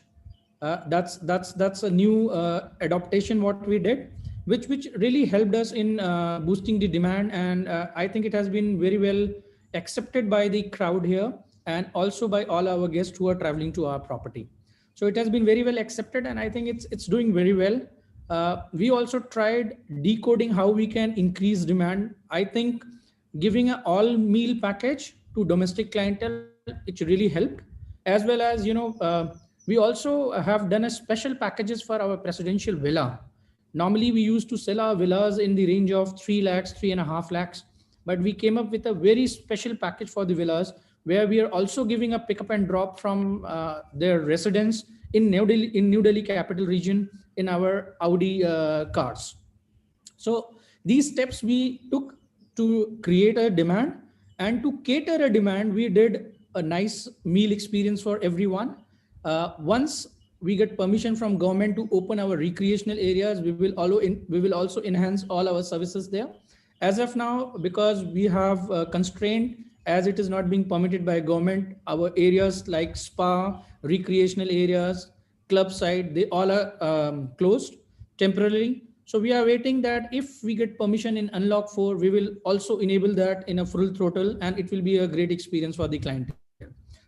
That's a new adaptation what we did, which really helped us in boosting the demand, and I think it has been very well accepted by the crowd here, and also by all our guests who are traveling to our property. So it has been very well accepted, and I think it's doing very well. We also tried decoding how we can increase demand. I think giving an all meal package to domestic clientele, it really helped, as well as, we also have done a special packages for our presidential villa. Normally we used to sell our villas in the range of 3 lakhs, 3.5 lakhs, but we came up with a very special package for the villas, where we are also giving a pickup and drop from their residence in New Delhi capital region in our Audi cars. So these steps we took to create a demand, and to cater a demand, we did a nice meal experience for everyone. Once we get permission from government to open our recreational areas, we will also enhance all our services there. As of now, because we have constraint, as it is not being permitted by government, our areas like spa, recreational areas, club side, they all are closed temporarily. So we are waiting that if we get permission in Unlock 4, we will also enable that in a full throttle, and it will be a great experience for the client.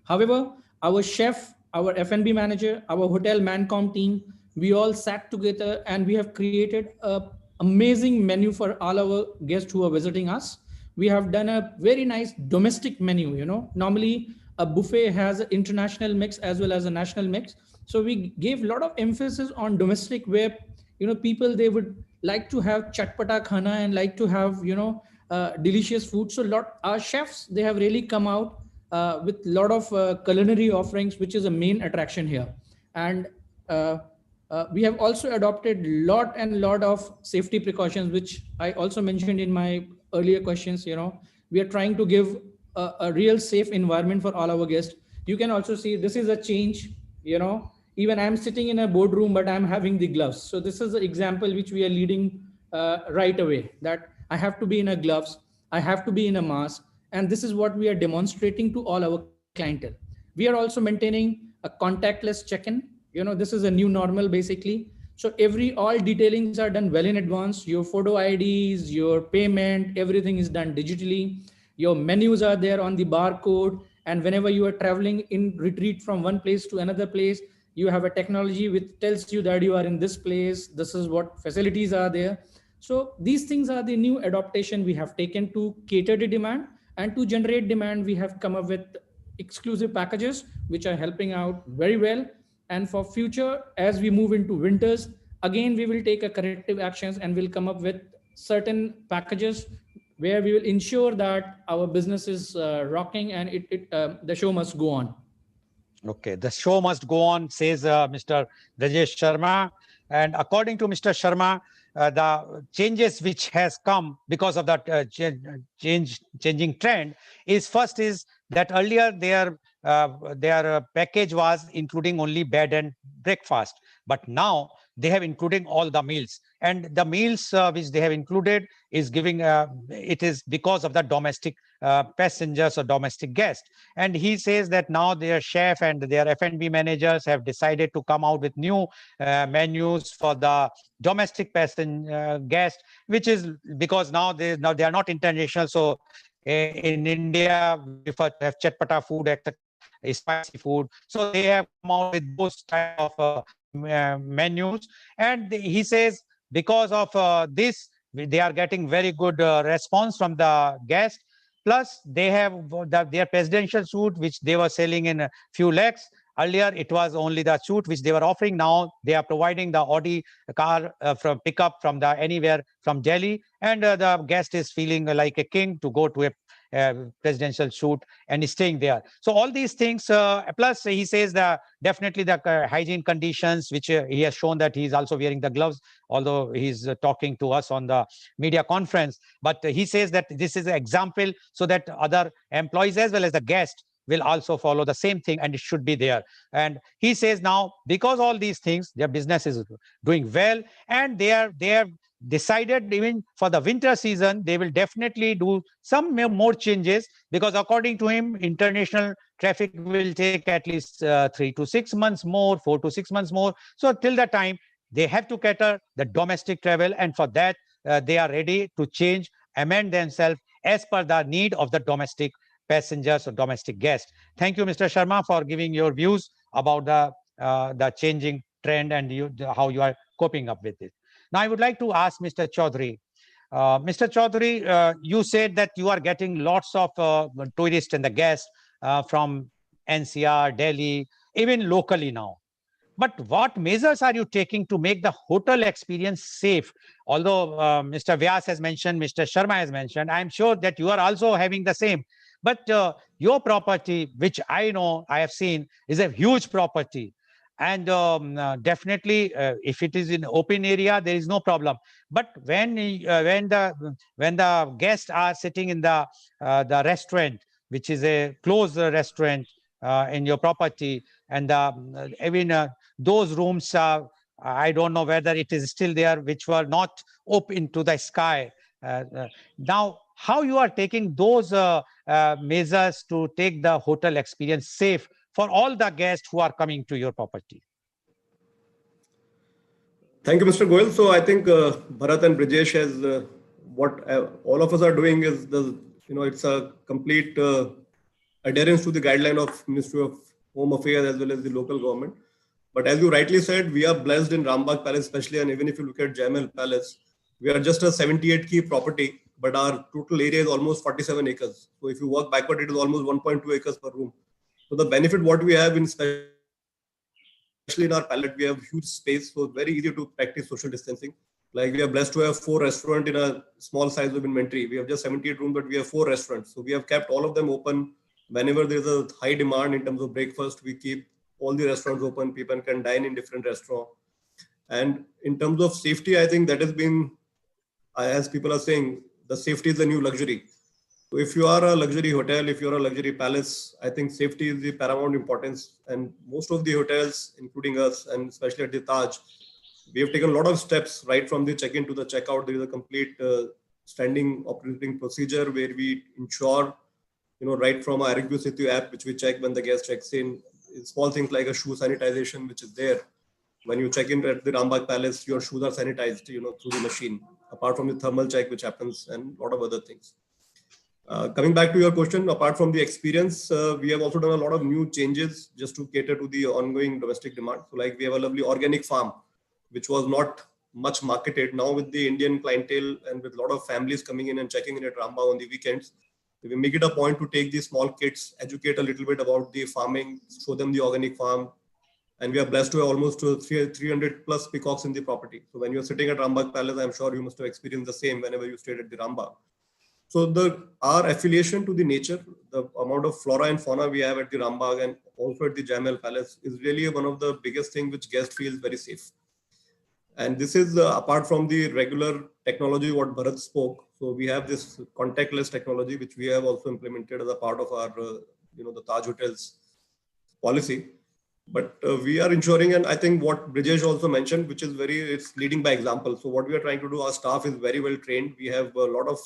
However, our chef, our F&B manager, our hotel Mancom team, we all sat together and we have created a amazing menu for all our guests who are visiting us. We have done a very nice domestic menu. Normally a buffet has an international mix as well as a national mix. So we gave a lot of emphasis on domestic, where people, they would like to have chatpata khana and like to have delicious food. So our chefs, they have really come out with a lot of culinary offerings, which is a main attraction here. And we have also adopted lot of safety precautions, which I also mentioned in my earlier questions. We are trying to give a real safe environment for all our guests. You can also see this is a change. Even I'm sitting in a boardroom, but I'm having the gloves. So this is an example which we are leading right away, that I have to be in a gloves, I have to be in a mask. And this is what we are demonstrating to all our clientele. We are also maintaining a contactless check-in. This is a new normal basically. So all detailings are done well in advance. Your photo IDs, your payment, everything is done digitally. Your menus are there on the barcode. And whenever you are traveling in retreat from one place to another place, you have a technology which tells you that you are in this place. This is what facilities are there. So these things are the new adaptation we have taken to cater to demand. And to generate demand, we have come up with exclusive packages, which are helping out very well. And for future, as we move into winters, again, we will take a corrective actions and we'll come up with certain packages where we will ensure that our business is rocking and the show must go on. Okay, the show must go on, says Mr. Rajesh Sharma. And according to Mr. Sharma, the changes which has come because of that changing trend is that earlier their package was including only bed and breakfast, but now they have including all the meals, and the meals which they have included is giving it is because of the domestic passengers or domestic guests. And he says that now their chef and their F&B managers have decided to come out with new menus for the domestic passenger guests, which is because now they are not international. So in India, we prefer to have chatpata food, etc., spicy food. So they have come out with those type of menus. And he says because of this, they are getting very good response from the guests. Plus, they have their presidential suite, which they were selling in a few lakhs. Earlier, it was only the suite which they were offering. Now they are providing the Audi car from pickup from the anywhere from Delhi, and the guest is feeling like a king to go to a presidential suite and is staying there. So all these things, plus he says that definitely the hygiene conditions, which he has shown that he is also wearing the gloves, although he's talking to us on the media conference. But he says that this is an example so that other employees as well as the guest will also follow the same thing, and it should be there. And he says now, because all these things, their business is doing well, and they have decided even for the winter season, they will definitely do some more changes, because according to him, international traffic will take at least 3 to 6 months more, 4 to 6 months more. So till that time, they have to cater the domestic travel, and for that, they are ready to change, amend themselves as per the need of the domestic passengers or domestic guests. Thank you, Mr. Sharma, for giving your views about the changing trend and how you are coping up with it. Now, I would like to ask Mr. Chaudhary. Mr. Chaudhary, you said that you are getting lots of tourists and the guests from NCR, Delhi, even locally now. But what measures are you taking to make the hotel experience safe? Although Mr. Vyas has mentioned, Mr. Sharma has mentioned, I'm sure that you are also having the same. But your property, which I know I have seen, is a huge property. And definitely, if it is in open area, there is no problem. But when the guests are sitting in the restaurant, which is a closed restaurant in your property, and even those rooms, I don't know whether it is still there, which were not open to the sky. Now, how you are taking those measures to take the hotel experience safe for all the guests who are coming to your property? Thank you, Mr. Goyal. So I think Bharat and Brijesh has what all of us are doing is it's a complete adherence to the guideline of Ministry of Home Affairs as well as the local government. But as you rightly said, we are blessed in Rambagh Palace, especially, and even if you look at Jai Mahal Palace, we are just a 78 key property, but our total area is almost 47 acres. So if you work backward, it is almost 1.2 acres per room. So the benefit what we have in especially in our palette, we have huge space, so very easy to practice social distancing. Like we are blessed to have 4 restaurants in a small size of inventory. We have just 78 rooms, but we have 4 restaurants. So we have kept all of them open. Whenever there is a high demand in terms of breakfast, we keep all the restaurants open. People can dine in different restaurants. And in terms of safety, I think that has been, as people are saying, the safety is the new luxury. So if you are a luxury hotel, if you're a luxury palace, I think safety is the paramount importance. And most of the hotels, including us, and especially at the Taj, we have taken a lot of steps right from the check-in to the checkout. There is a complete standing operating procedure where we ensure, right from our Arrogyo Setu app, which we check when the guest checks in, small things like a shoe sanitization, which is there. When you check in at the Rambagh Palace, your shoes are sanitized, through the machine, apart from the thermal check, which happens, and a lot of other things. Coming back to your question, apart from the experience, we have also done a lot of new changes just to cater to the ongoing domestic demand. So like we have a lovely organic farm, which was not much marketed. Now with the Indian clientele and with a lot of families coming in and checking in at Rambagh on the weekends, we make it a point to take these small kids, educate a little bit about the farming, show them the organic farm. And we are blessed to have almost 300 plus peacocks in the property. So when you're sitting at Rambagh Palace, I'm sure you must have experienced the same whenever you stayed at the Rambagh. So our affiliation to the nature, the amount of flora and fauna we have at the Rambagh and also at the Jai Mahal Palace is really one of the biggest things which guest feels very safe. And this is apart from the regular technology what Bharat spoke. So we have this contactless technology which we have also implemented as a part of our the Taj Hotels policy. But we are ensuring, and I think what Brijesh also mentioned, which is it's leading by example. So what we are trying to do, our staff is very well trained. We have a lot of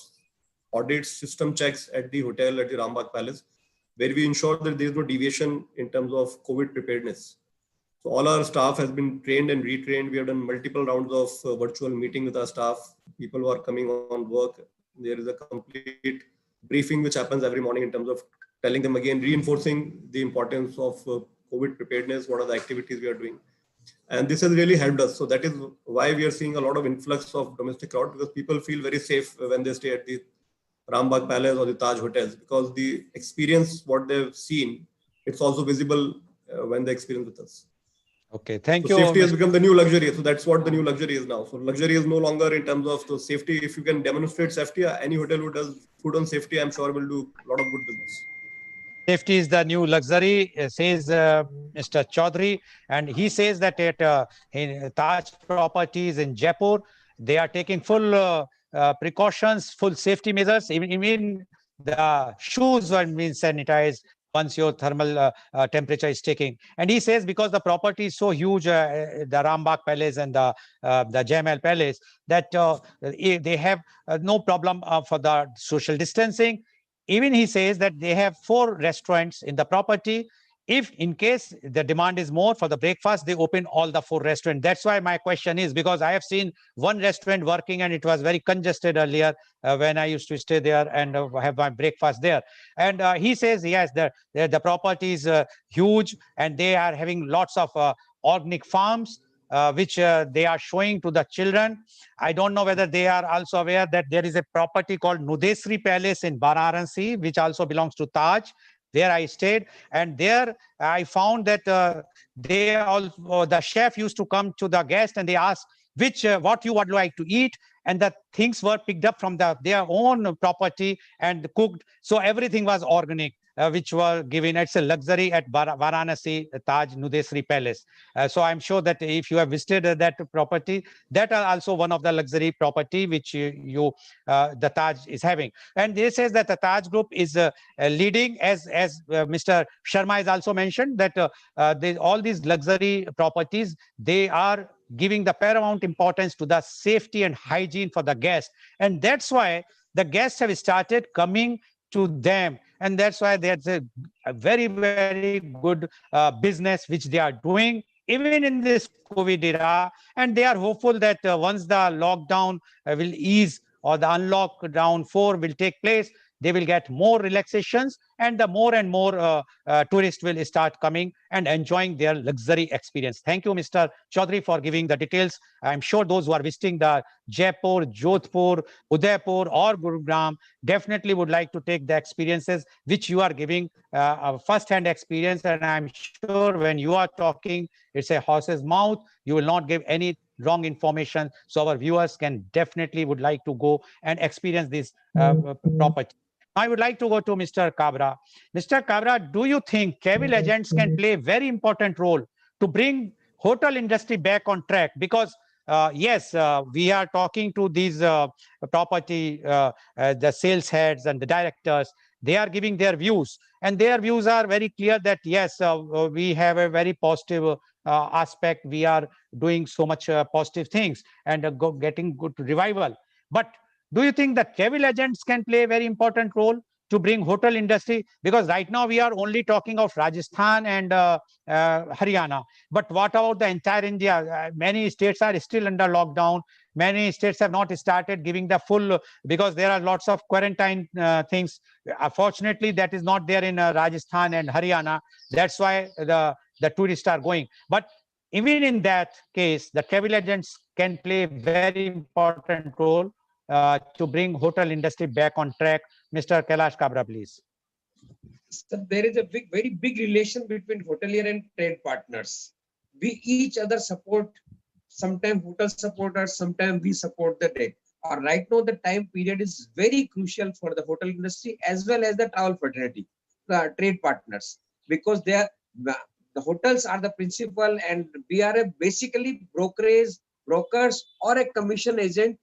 audits, system checks at the hotel, at the Rambagh Palace, where we ensure that there is no deviation in terms of COVID preparedness. So all our staff has been trained and retrained. We have done multiple rounds of virtual meeting with our staff, people who are coming on work. There is a complete briefing which happens every morning in terms of telling them again, reinforcing the importance of COVID preparedness, what are the activities we are doing. And this has really helped us. So that is why we are seeing a lot of influx of domestic crowd, because people feel very safe when they stay at the Rambagh Palace or the Taj Hotels, because the experience, what they've seen, it's also visible when they experience with us. Okay, thank you. Safety has become the new luxury. So that's what the new luxury is now. So luxury is no longer in terms of the safety. If you can demonstrate safety, any hotel who does food on safety, I'm sure will do a lot of good business. Safety is the new luxury, says Mr. Chaudhary. And he says that at in Taj Properties in Jaipur, they are taking full precautions, full safety measures. Even the shoes are being sanitized once your thermal temperature is taking. And he says because the property is so huge, the Rambagh Palace and the Jai Mahal Palace, that they have no problem for the social distancing. Even he says that they have 4 restaurants in the property. If in case the demand is more for the breakfast, they open all the 4 restaurants. That's why my question is, because I have seen one restaurant working and it was very congested earlier when I used to stay there and have my breakfast there. And he says, yes, the property is huge and they are having lots of organic farms, which they are showing to the children. I don't know whether they are also aware that there is a property called Nudesri Palace in Varanasi, which also belongs to Taj, where I stayed. And there I found that the chef used to come to the guest and they asked what you would like to eat. And the things were picked up from their own property and cooked. So everything was organic. Which were given. It's a luxury at Varanasi Taj Nudesri Palace. So I'm sure that if you have visited that property, that are also one of the luxury property which the Taj is having. And they says that the Taj Group is leading, as Mr. Sharma has also mentioned, that all these luxury properties, they are giving the paramount importance to the safety and hygiene for the guests. And that's why the guests have started coming to them. And that's why there's a very, very good business which they are doing even in this COVID era, and they are hopeful that once the lockdown will ease or the unlockdown 4 will take place, they will get more relaxations, and the more and more tourists will start coming and enjoying their luxury experience. Thank you, Mr. Chaudhary, for giving the details. I'm sure those who are visiting the Jaipur, Jodhpur, Udaipur or Gurugram definitely would like to take the experiences which you are giving, a first-hand experience. And I'm sure when you are talking, it's a horse's mouth. You will not give any wrong information. So our viewers can definitely would like to go and experience this property. I would like to go to Mr. Kabra. Mr. Kabra, do you think travel agents can play a very important role to bring hotel industry back on track? Because yes, we are talking to these property, the sales heads and the directors. They are giving their views, and their views are very clear that yes, we have a very positive aspect. We are doing so much positive things and getting good revival. But do you think that travel agents can play a very important role to bring hotel industry? Because right now we are only talking of Rajasthan and Haryana. But what about the entire India? Many states are still under lockdown. Many states have not started giving the full, because there are lots of quarantine things. Fortunately, that is not there in Rajasthan and Haryana. That's why the tourists are going. But even in that case, the travel agents can play a very important role to bring hotel industry back on track. Mr. Kailash Kabra, please. So there is a very big relation between hotelier and trade partners. We each other support. Sometimes hotel support us, sometimes we support the trade. Right now, the time period is very crucial for the hotel industry as well as the travel fraternity, the trade partners, because they are the hotels are the principal, and we are basically brokers or a commission agent,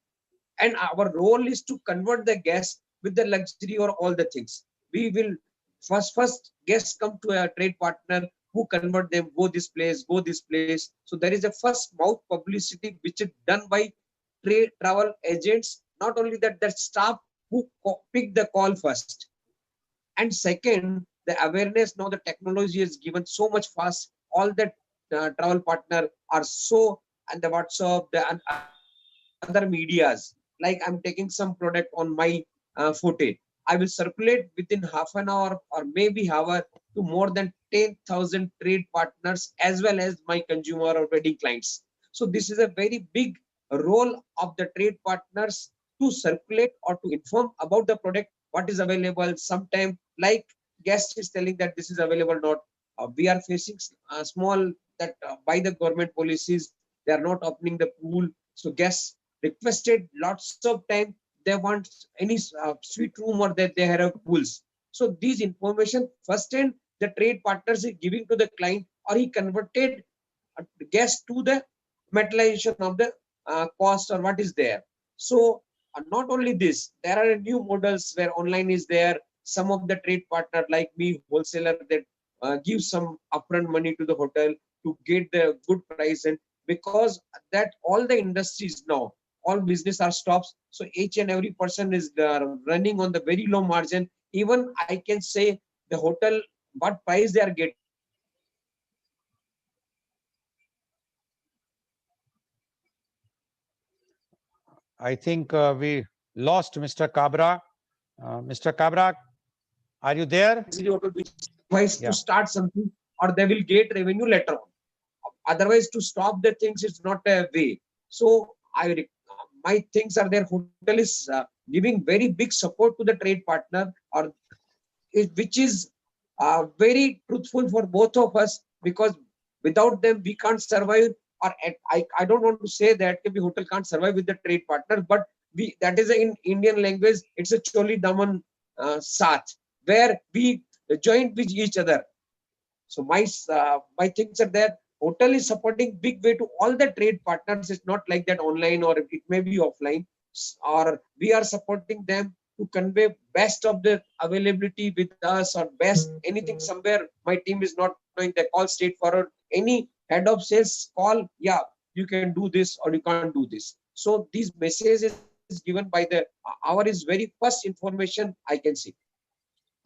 and our role is to convert the guests with the luxury or all the things. We will first guests come to a trade partner who convert them, go this place. So there is a first mouth publicity which is done by trade travel agents. Not only that, the staff who pick the call first. And second, the awareness. Now the technology is given so much fast. All the travel partner are so, and the WhatsApp, the other medias. Like I'm taking some product on my photo, I will circulate within half an hour or maybe hour to more than 10,000 trade partners as well as my consumer or wedding clients. So this is a very big role of the trade partners to circulate or to inform about the product, what is available. Sometimes like guest is telling that this is available not. We are facing small that by the government policies, they are not opening the pool. So guests requested lots of time. They want any suite room or that they have pools. So these information first end the trade partners is giving to the client, or he converted the guest to the materialization of the cost or what is there. So not only this, there are new models where online is there. Some of the trade partner like me, wholesaler, that give some upfront money to the hotel to get the good price, and because that all the industries now, all business are stops. So each and every person is running on the very low margin. Even I can say the hotel, what price they are getting. I think we lost Mr. Kabra. Mr. Kabra, are you there? To start something, or they will get revenue later on. Otherwise, to stop the things, it's not a way. So my things are there. Hotel is giving very big support to the trade partner, or which is very truthful for both of us, because without them we can't survive. Or I don't want to say that the hotel can't survive with the trade partner, but that is in Indian language, it's a choli daman saath, where we join with each other. So my things are there. Hotel is supporting big way to all the trade partners. It's not like that online, or it may be offline, or we are supporting them to convey best of the availability with us, or best anything. Somewhere my team is not knowing, they call straight forward. Any head of sales call, yeah, you can do this or you can't do this. So these messages is given by our is very first information I can see.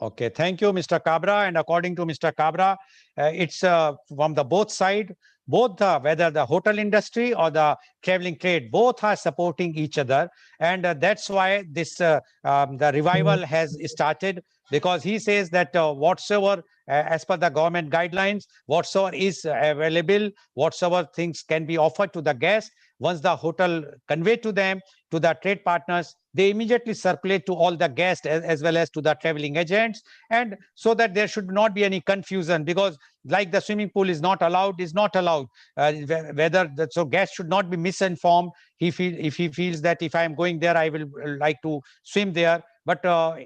Okay, thank you, Mr. Kabra. And according to Mr. Kabra, it's from the both side, both whether the hotel industry or the traveling trade, both are supporting each other. And that's why this the revival has started, because he says that whatsoever, as per the government guidelines, whatsoever is available, whatsoever things can be offered to the guests, once the hotel convey to them, to the trade partners, they immediately circulate to all the guests as well as to the traveling agents, and so that there should not be any confusion, because like the swimming pool is not allowed, whether so guests should not be misinformed. If he feels that if I am going there, I will like to swim there. But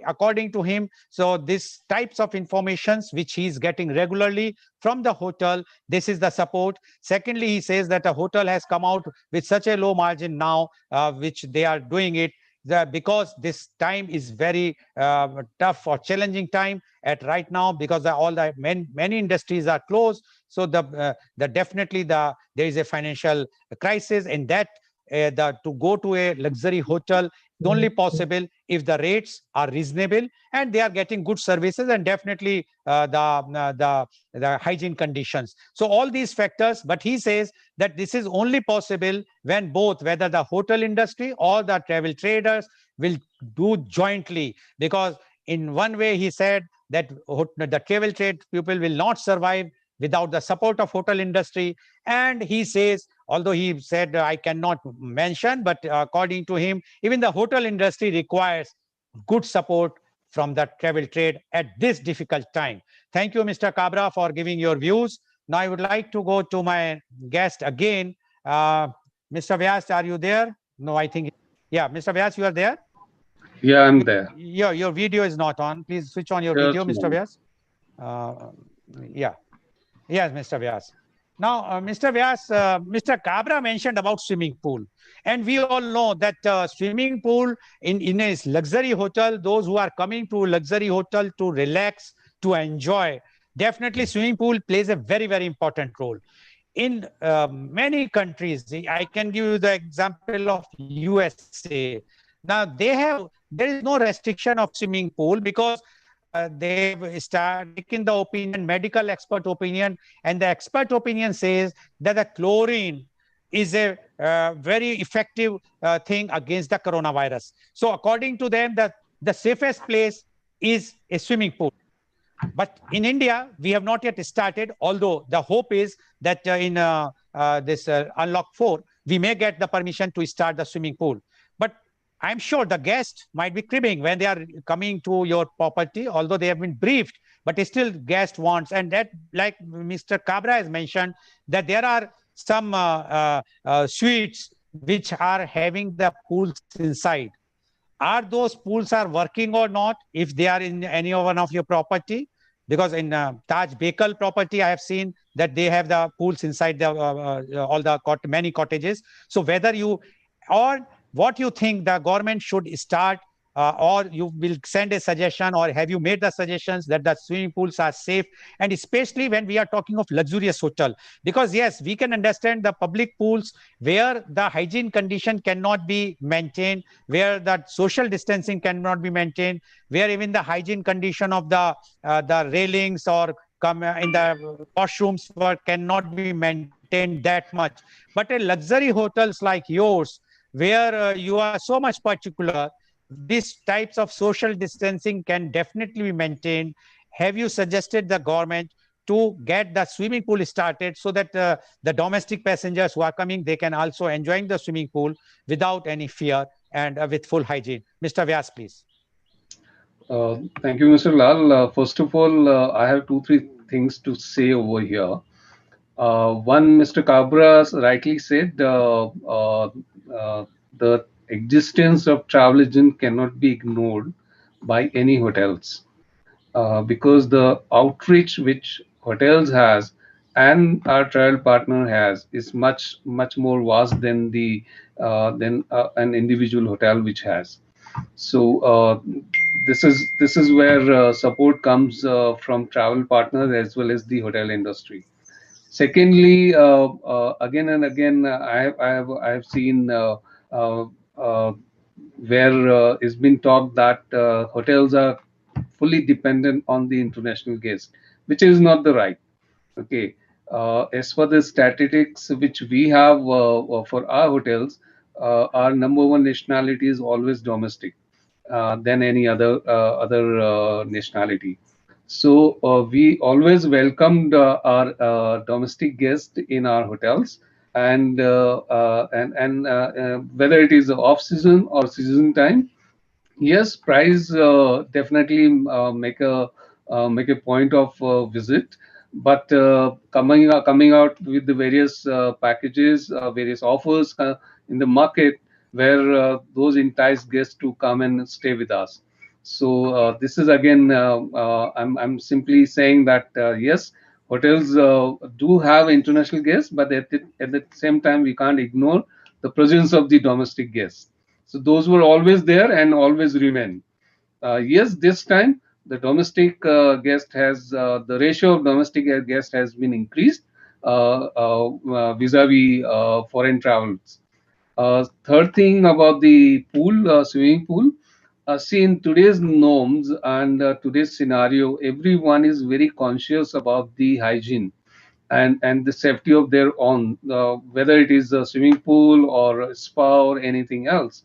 according to him, so these types of informations which he is getting regularly from the hotel, this is the support. Secondly, he says that a hotel has come out with such a low margin now, which they are doing it because this time is very tough or challenging time at right now, because all the many industries are closed. So the definitely there is a financial crisis, and that to go to a luxury hotel is only possible if the rates are reasonable and they are getting good services, and definitely the hygiene conditions. So all these factors, but he says that this is only possible when both, whether the hotel industry or the travel traders, will do jointly. Because in one way he said that the travel trade people will not survive without the support of hotel industry. And he says, although he said I cannot mention, but according to him, even the hotel industry requires good support from the travel trade at this difficult time. Thank you, Mr. Kabra, for giving your views. Now I would like to go to my guest again. Mr. Vyas, are you there? No, I think, yeah, Mr. Vyas, you are there? Yeah, I'm there. Your video is not on. Please switch on your Just video, Mr. moment. Vyas. Yeah. Yes, Mr. Vyas. Now, Mr. Vyas, Mr. Kabra mentioned about swimming pool. And we all know that swimming pool in a luxury hotel, those who are coming to luxury hotel to relax, to enjoy, definitely swimming pool plays a very, very important role. In many countries, I can give you the example of USA. Now, there is no restriction of swimming pool, because they've taken the opinion, medical expert opinion, and the expert opinion says that the chlorine is a very effective thing against the coronavirus. So according to them, the safest place is a swimming pool. But in India, we have not yet started, although the hope is that in this Unlock 4, we may get the permission to start the swimming pool. But I'm sure the guest might be cribbing when they are coming to your property, although they have been briefed, but still guest wants. And that, like Mr. Kabra has mentioned, that there are some suites which are having the pools inside. Are those pools are working or not if they are in any one of your property? Because in Taj Bekal property, I have seen that they have the pools inside the all the many cottages. So whether you, or what you think the government should start, or you will send a suggestion, or have you made the suggestions that the swimming pools are safe, and especially when we are talking of luxurious hotel? Because yes, we can understand the public pools where the hygiene condition cannot be maintained, where the social distancing cannot be maintained, where even the hygiene condition of the railings or in the washrooms cannot be maintained that much. But in luxury hotels like yours, where you are so much particular, these types of social distancing can definitely be maintained. Have you suggested the government to get the swimming pool started, so that the domestic passengers who are coming, they can also enjoy the swimming pool without any fear and with full hygiene? Mr. Vyas, please. Thank you, Mr. Lal. First of all, I have 2-3 things to say over here. One, Mr. Kabra rightly said, the existence of travel agent cannot be ignored by any hotels, because the outreach which hotels has and our travel partner has is much more vast than an individual hotel which has. So this is where support comes from travel partners as well as the hotel industry. Secondly, again and again, I have seen where it's been talked that hotels are fully dependent on the international guests, which is not the right. Okay, As for the statistics which we have for our hotels, our number one nationality is always domestic than any other nationality. So we always welcomed our domestic guests in our hotels, and whether it is off season or season time. Yes, price definitely make a point of visit, but coming out with the various packages, various offers in the market where those entice guests to come and stay with us. So this is again, I'm simply saying that yes, hotels do have international guests, but at the same time we can't ignore the presence of the domestic guests. So those were always there and always remain. Yes, this time the domestic guest has the ratio of domestic guest has been increased vis-a-vis foreign travels. Third thing about the pool, swimming pool. See, in today's norms and today's scenario, everyone is very conscious about the hygiene and the safety of their own, whether it is a swimming pool or a spa or anything else,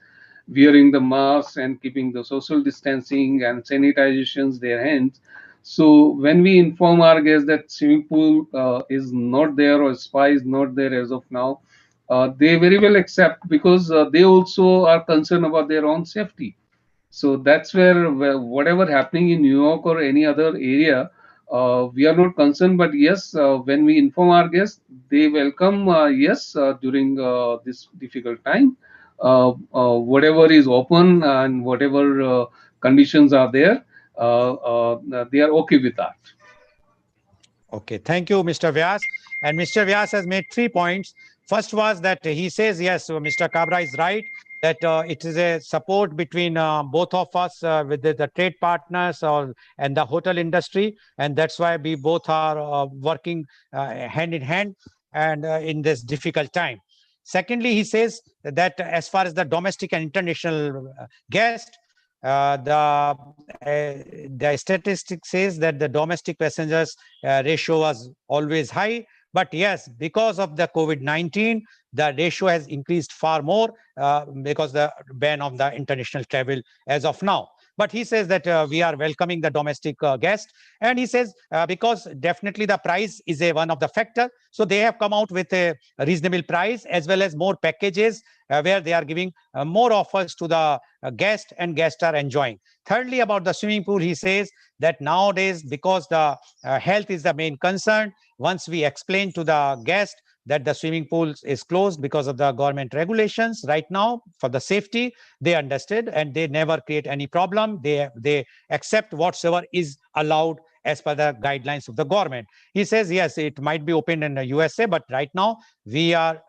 wearing the masks and keeping the social distancing and sanitizations their hands. So when we inform our guests that swimming pool is not there or spa is not there as of now, they very well accept because they also are concerned about their own safety. So that's where whatever happening in New York or any other area, we are not concerned. But yes, when we inform our guests, they welcome yes during this difficult time. Whatever is open and whatever conditions are there, they are okay with that. Okay, thank you, Mr. Vyas. And Mr. Vyas has made 3 points. First was that he says, yes, so Mr. Kabra is right, that it is a support between both of us with the trade partners and the hotel industry. And that's why we both are working hand in hand and in this difficult time. Secondly, he says that as far as the domestic and international guest, the statistic says that the domestic passengers ratio was always high. But yes, because of the COVID-19, the ratio has increased far more because the ban of the international travel as of now. But he says that we are welcoming the domestic guest. And he says because definitely the price is one of the factor. So they have come out with a reasonable price as well as more packages where they are giving more offers to the guest, and guests are enjoying. Thirdly, about the swimming pool, he says that nowadays, because the health is the main concern, once we explain to the guest that the swimming pool is closed because of the government regulations right now for the safety, they understood and they never create any problem. They accept whatsoever is allowed as per the guidelines of the government. He says, yes, it might be open in the USA, but right now we are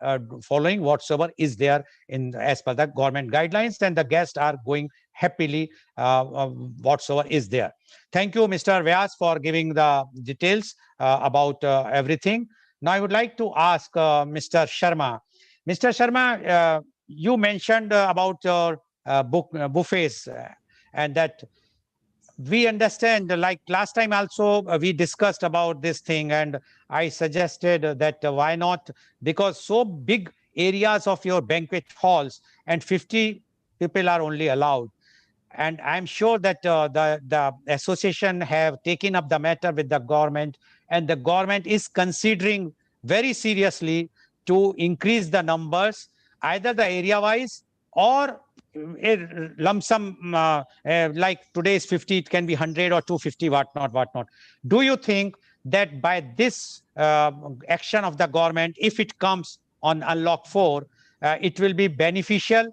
following whatsoever is there in as per the government guidelines, and the guests are going happily whatsoever is there. Thank you, Mr. Vyas, for giving the details about everything. Now, I would like to ask Mr. Sharma. Mr. Sharma, you mentioned about your buffets and that we understand, like last time also, we discussed about this thing, and I suggested that why not, because so big areas of your banquet halls and 50 people are only allowed. And I'm sure that the association have taken up the matter with the government, and the government is considering very seriously to increase the numbers, either the area wise or a lump sum, like today's 50, it can be 100 or 250, whatnot. Do you think that by this action of the government, if it comes on Unlock 4, it will be beneficial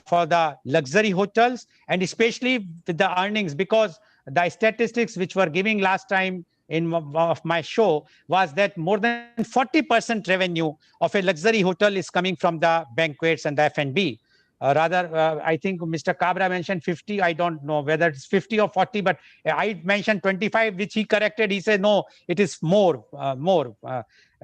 for the luxury hotels, and especially with the earnings? Because the statistics which were giving last time in of my show was that more than 40% revenue of a luxury hotel is coming from the banquets and the F&B. I think Mr. Kabra mentioned 50. I don't know whether it's 50 or 40, but I mentioned 25, which he corrected. He said, no, it is more.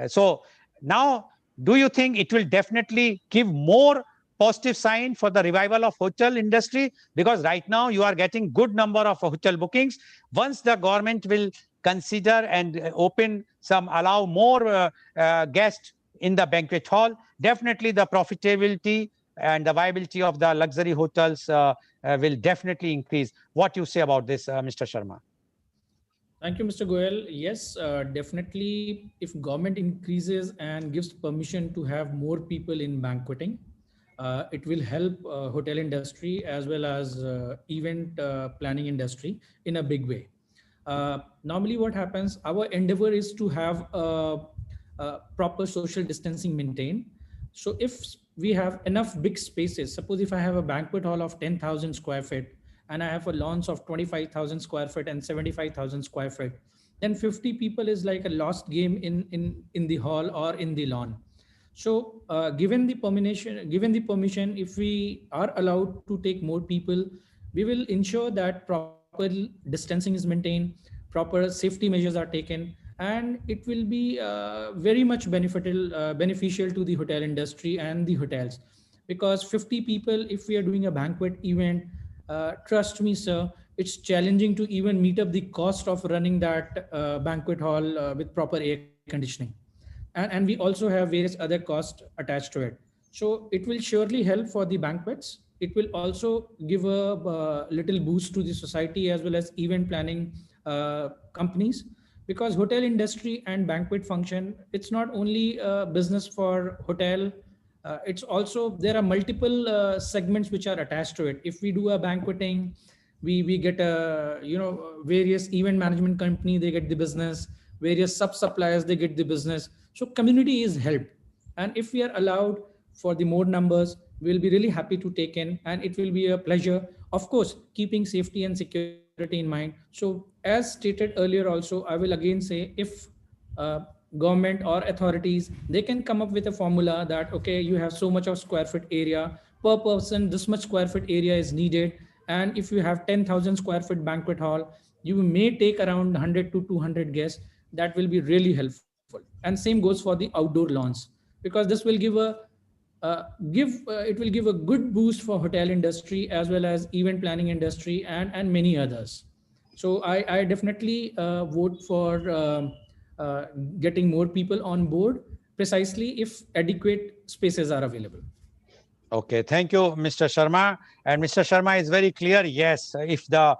So now, do you think it will definitely give more positive sign for the revival of hotel industry? Because right now you are getting good number of hotel bookings. Once the government will consider and allow more guests in the banquet hall, definitely the profitability and the viability of the luxury hotels will definitely increase. What you say about this, Mr. Sharma? Thank you, Mr. Goel. Yes, definitely. If government increases and gives permission to have more people in banqueting, it will help hotel industry as well as event planning industry in a big way. Normally, what happens? Our endeavor is to have proper social distancing maintained. So if we have enough big spaces, suppose if I have a banquet hall of 10,000 square feet and I have a lawns of 25,000 square feet and 75,000 square feet, then 50 people is like a lost game in the hall or in the lawn. So given the permission, if we are allowed to take more people, we will ensure that proper distancing is maintained, proper safety measures are taken, and it will be very much beneficial to the hotel industry and the hotels. Because 50 people, if we are doing a banquet event, trust me, sir, it's challenging to even meet up the cost of running that banquet hall with proper air conditioning. And we also have various other costs attached to it. So it will surely help for the banquets. It will also give a little boost to the society as well as event planning companies, because hotel industry and banquet function, it's not only a business for hotel, it's also, there are multiple segments which are attached to it. If we do a banqueting, we get a, various event management company, they get the business, various sub suppliers, they get the business. So community is helped, and if we are allowed for the more numbers, we'll be really happy to take in, and it will be a pleasure, of course, keeping safety and security in mind. So as stated earlier also, I will again say, if government or authorities, they can come up with a formula that, okay, you have so much of square foot area per person, this much square foot area is needed, and if you have 10,000 square foot banquet hall, you may take around 100 to 200 guests. That will be really helpful. And same goes for the outdoor lawns, because this will give it will give a good boost for hotel industry as well as event planning industry and many others. So I definitely vote for getting more people on board, precisely if adequate spaces are available. Okay, thank you, Mr. Sharma. And Mr. Sharma is very clear. Yes, if the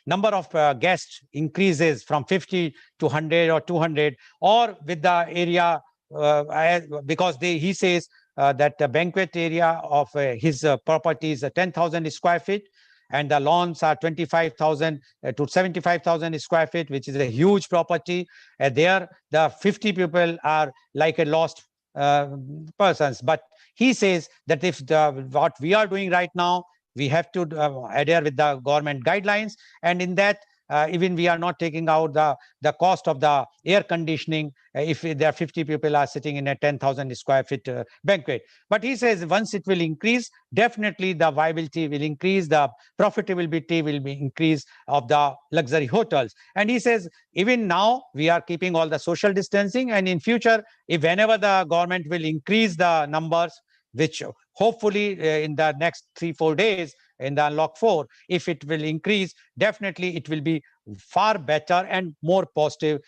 number of guests increases from 50 to 100 or 200, or with the area, because he says that the banquet area of his property is 10,000 square feet, and the lawns are 25,000 to 75,000 square feet, which is a huge property. There, the 50 people are like a lost persons. But he says that if what we are doing right now, we have to adhere with the government guidelines, and in that even we are not taking out the cost of the air conditioning if there are 50 people are sitting in a 10,000 square feet banquet. But he says once it will increase, definitely the viability will increase, the profitability will be increased of the luxury hotels. And he says even now we are keeping all the social distancing, and in future, if whenever the government will increase the numbers, which hopefully in the next 3-4 days in the unlock 4, if it will increase, definitely it will be far better and more positive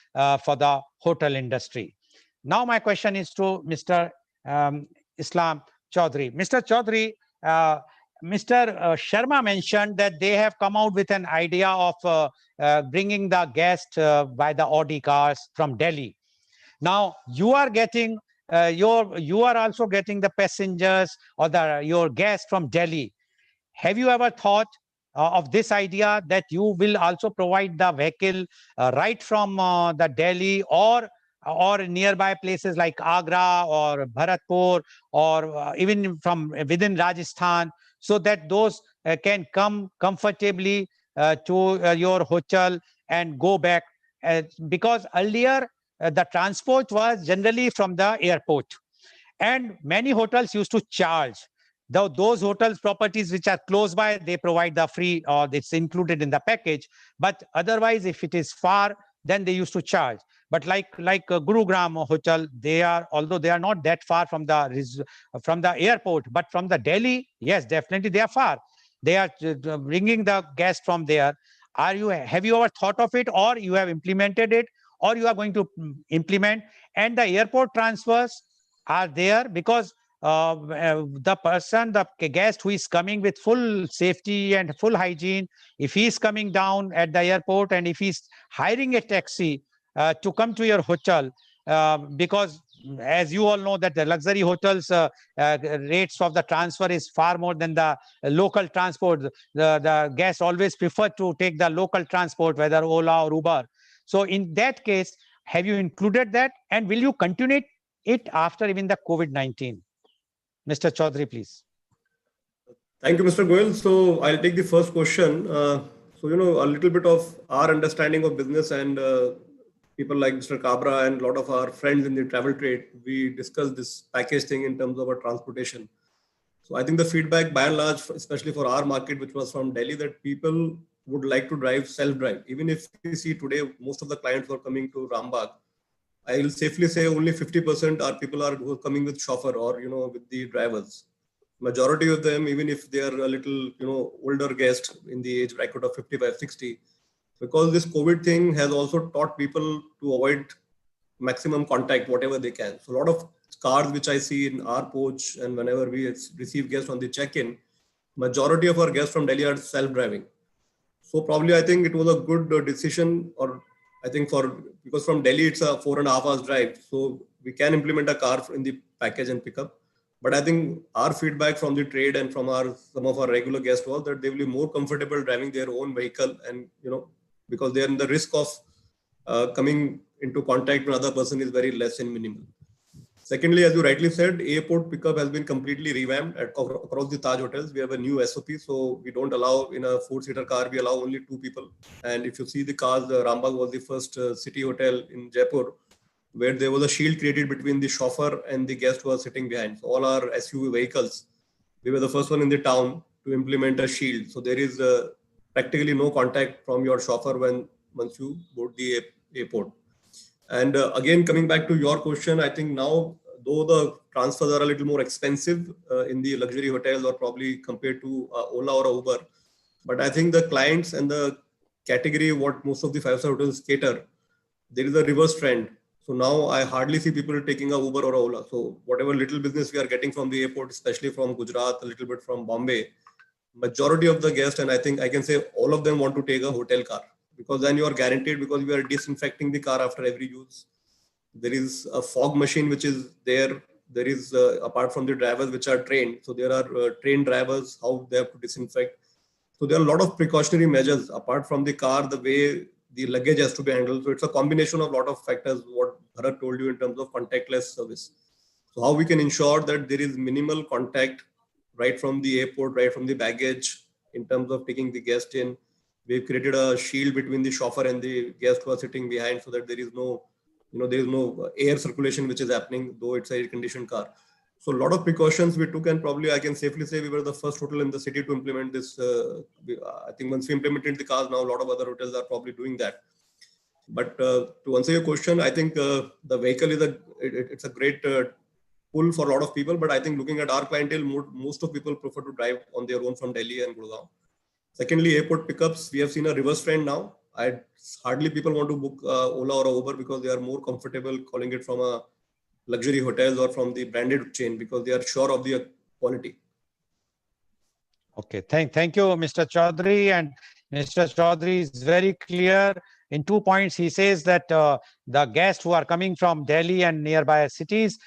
for the hotel industry. Now my question is to Mr. Islam Chaudhry. Mr. Chaudhry, Mr. Sharma mentioned that they have come out with an idea of bringing the guest by the Audi cars from Delhi. Now you are getting you are also getting the passengers or your guests from Delhi. Have you ever thought of this idea that you will also provide the vehicle right from the Delhi or nearby places like Agra or Bharatpur, or even from within Rajasthan, so that those can come comfortably to your hotel and go back? Because earlier the transport was generally from the airport, and many hotels used to charge. Those hotels properties which are close by, they provide the free, or it's included in the package. But otherwise, if it is far, then they used to charge. But like Gurugram hotel, they are, although they are not that far from the airport, but from the Delhi, yes, definitely they are far. They are bringing the guests from there. Have you ever thought of it, or you have implemented it, or you are going to implement? And the airport transfers are there because the guest who is coming with full safety and full hygiene, if he is coming down at the airport and if he's hiring a taxi to come to your hotel, because as you all know that the luxury hotels rates of the transfer is far more than the local transport. The guests always prefer to take the local transport, whether Ola or Uber. So in that case, have you included that, and will you continue it after even the COVID-19? Mr. Chaudhary, please. Thank you, Mr. Goyal. So I'll take the first question. So, a little bit of our understanding of business and people like Mr. Kabra and a lot of our friends in the travel trade, we discussed this package thing in terms of our transportation. So I think the feedback by and large, especially for our market, which was from Delhi, that people would like to drive self-drive. Even if we see today, most of the clients who are coming to Rambagh, I will safely say only 50% are people who are coming with chauffeur or, with the drivers. Majority of them, even if they are a little, older guest in the age bracket of 55, 60, because this COVID thing has also taught people to avoid maximum contact, whatever they can. So a lot of cars which I see in our coach and whenever we receive guests on the check-in, majority of our guests from Delhi are self-driving. So probably I think it was a good decision, or I think because from Delhi it's a 4.5 hours drive, so we can implement a car in the package and pick up. But I think our feedback from the trade and from some of our regular guests was that they will be more comfortable driving their own vehicle, and because they are in the risk of coming into contact with another person is very less and minimal. Secondly, as you rightly said, airport pickup has been completely revamped across the Taj hotels. We have a new SOP, so we don't allow in a 4-seater car, we allow only 2 people. And if you see the cars, the Rambagh was the first city hotel in Jaipur, where there was a shield created between the chauffeur and the guest who was sitting behind. So all our SUV vehicles, we were the first one in the town to implement a shield. So there is practically no contact from your chauffeur once you board the airport. And again, coming back to your question, I think now, though the transfers are a little more expensive in the luxury hotels or probably compared to Ola or Uber, but I think the clients and the category what most of the 5-star hotels cater, there is a reverse trend. So now I hardly see people taking a Uber or a Ola. So whatever little business we are getting from the airport, especially from Gujarat, a little bit from Bombay, majority of the guests, and I think I can say all of them, want to take a hotel car, because then you are guaranteed, because you are disinfecting the car after every use. There is a fog machine which is there. There is, apart from the drivers which are trained, so there are trained drivers, how they have to disinfect. So there are a lot of precautionary measures apart from the car, the way the luggage has to be handled. So it's a combination of a lot of factors, what Bharat told you in terms of contactless service. So how we can ensure that there is minimal contact right from the airport, right from the baggage, in terms of taking the guest in. We've created a shield between the chauffeur and the guest who are sitting behind, so that there is no, there is no air circulation which is happening, though it's a air-conditioned car. So a lot of precautions we took, and probably I can safely say we were the first hotel in the city to implement this. I think once we implemented the cars, now a lot of other hotels are probably doing that. But to answer your question, I think the vehicle is it's a great pull for a lot of people. But I think looking at our clientele, most of people prefer to drive on their own from Delhi and Gurgaon. Secondly, airport pickups, we have seen a reverse trend now. Hardly people want to book Ola or Uber because they are more comfortable calling it from a luxury hotels or from the branded chain, because they are sure of the quality. Okay, thank you, Mr. Chaudhary. And Mr. Chaudhary is very clear in 2 points. He says that the guests who are coming from Delhi and nearby cities,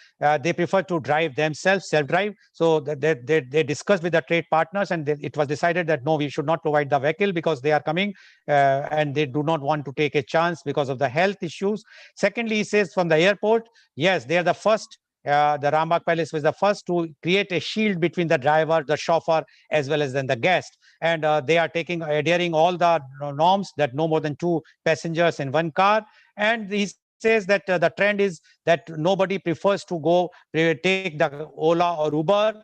they prefer to drive themselves, self-drive. So they discussed with the trade partners, and it was decided that no, we should not provide the vehicle because they are coming and they do not want to take a chance because of the health issues. Secondly, he says from the airport, yes, they are the first. The Rambagh Palace was the first to create a shield between the driver, the chauffeur, as well as then the guest. And they are adhering all the norms that no more than 2 passengers in 1 car. And he says that the trend is that nobody prefers to take the Ola or Uber.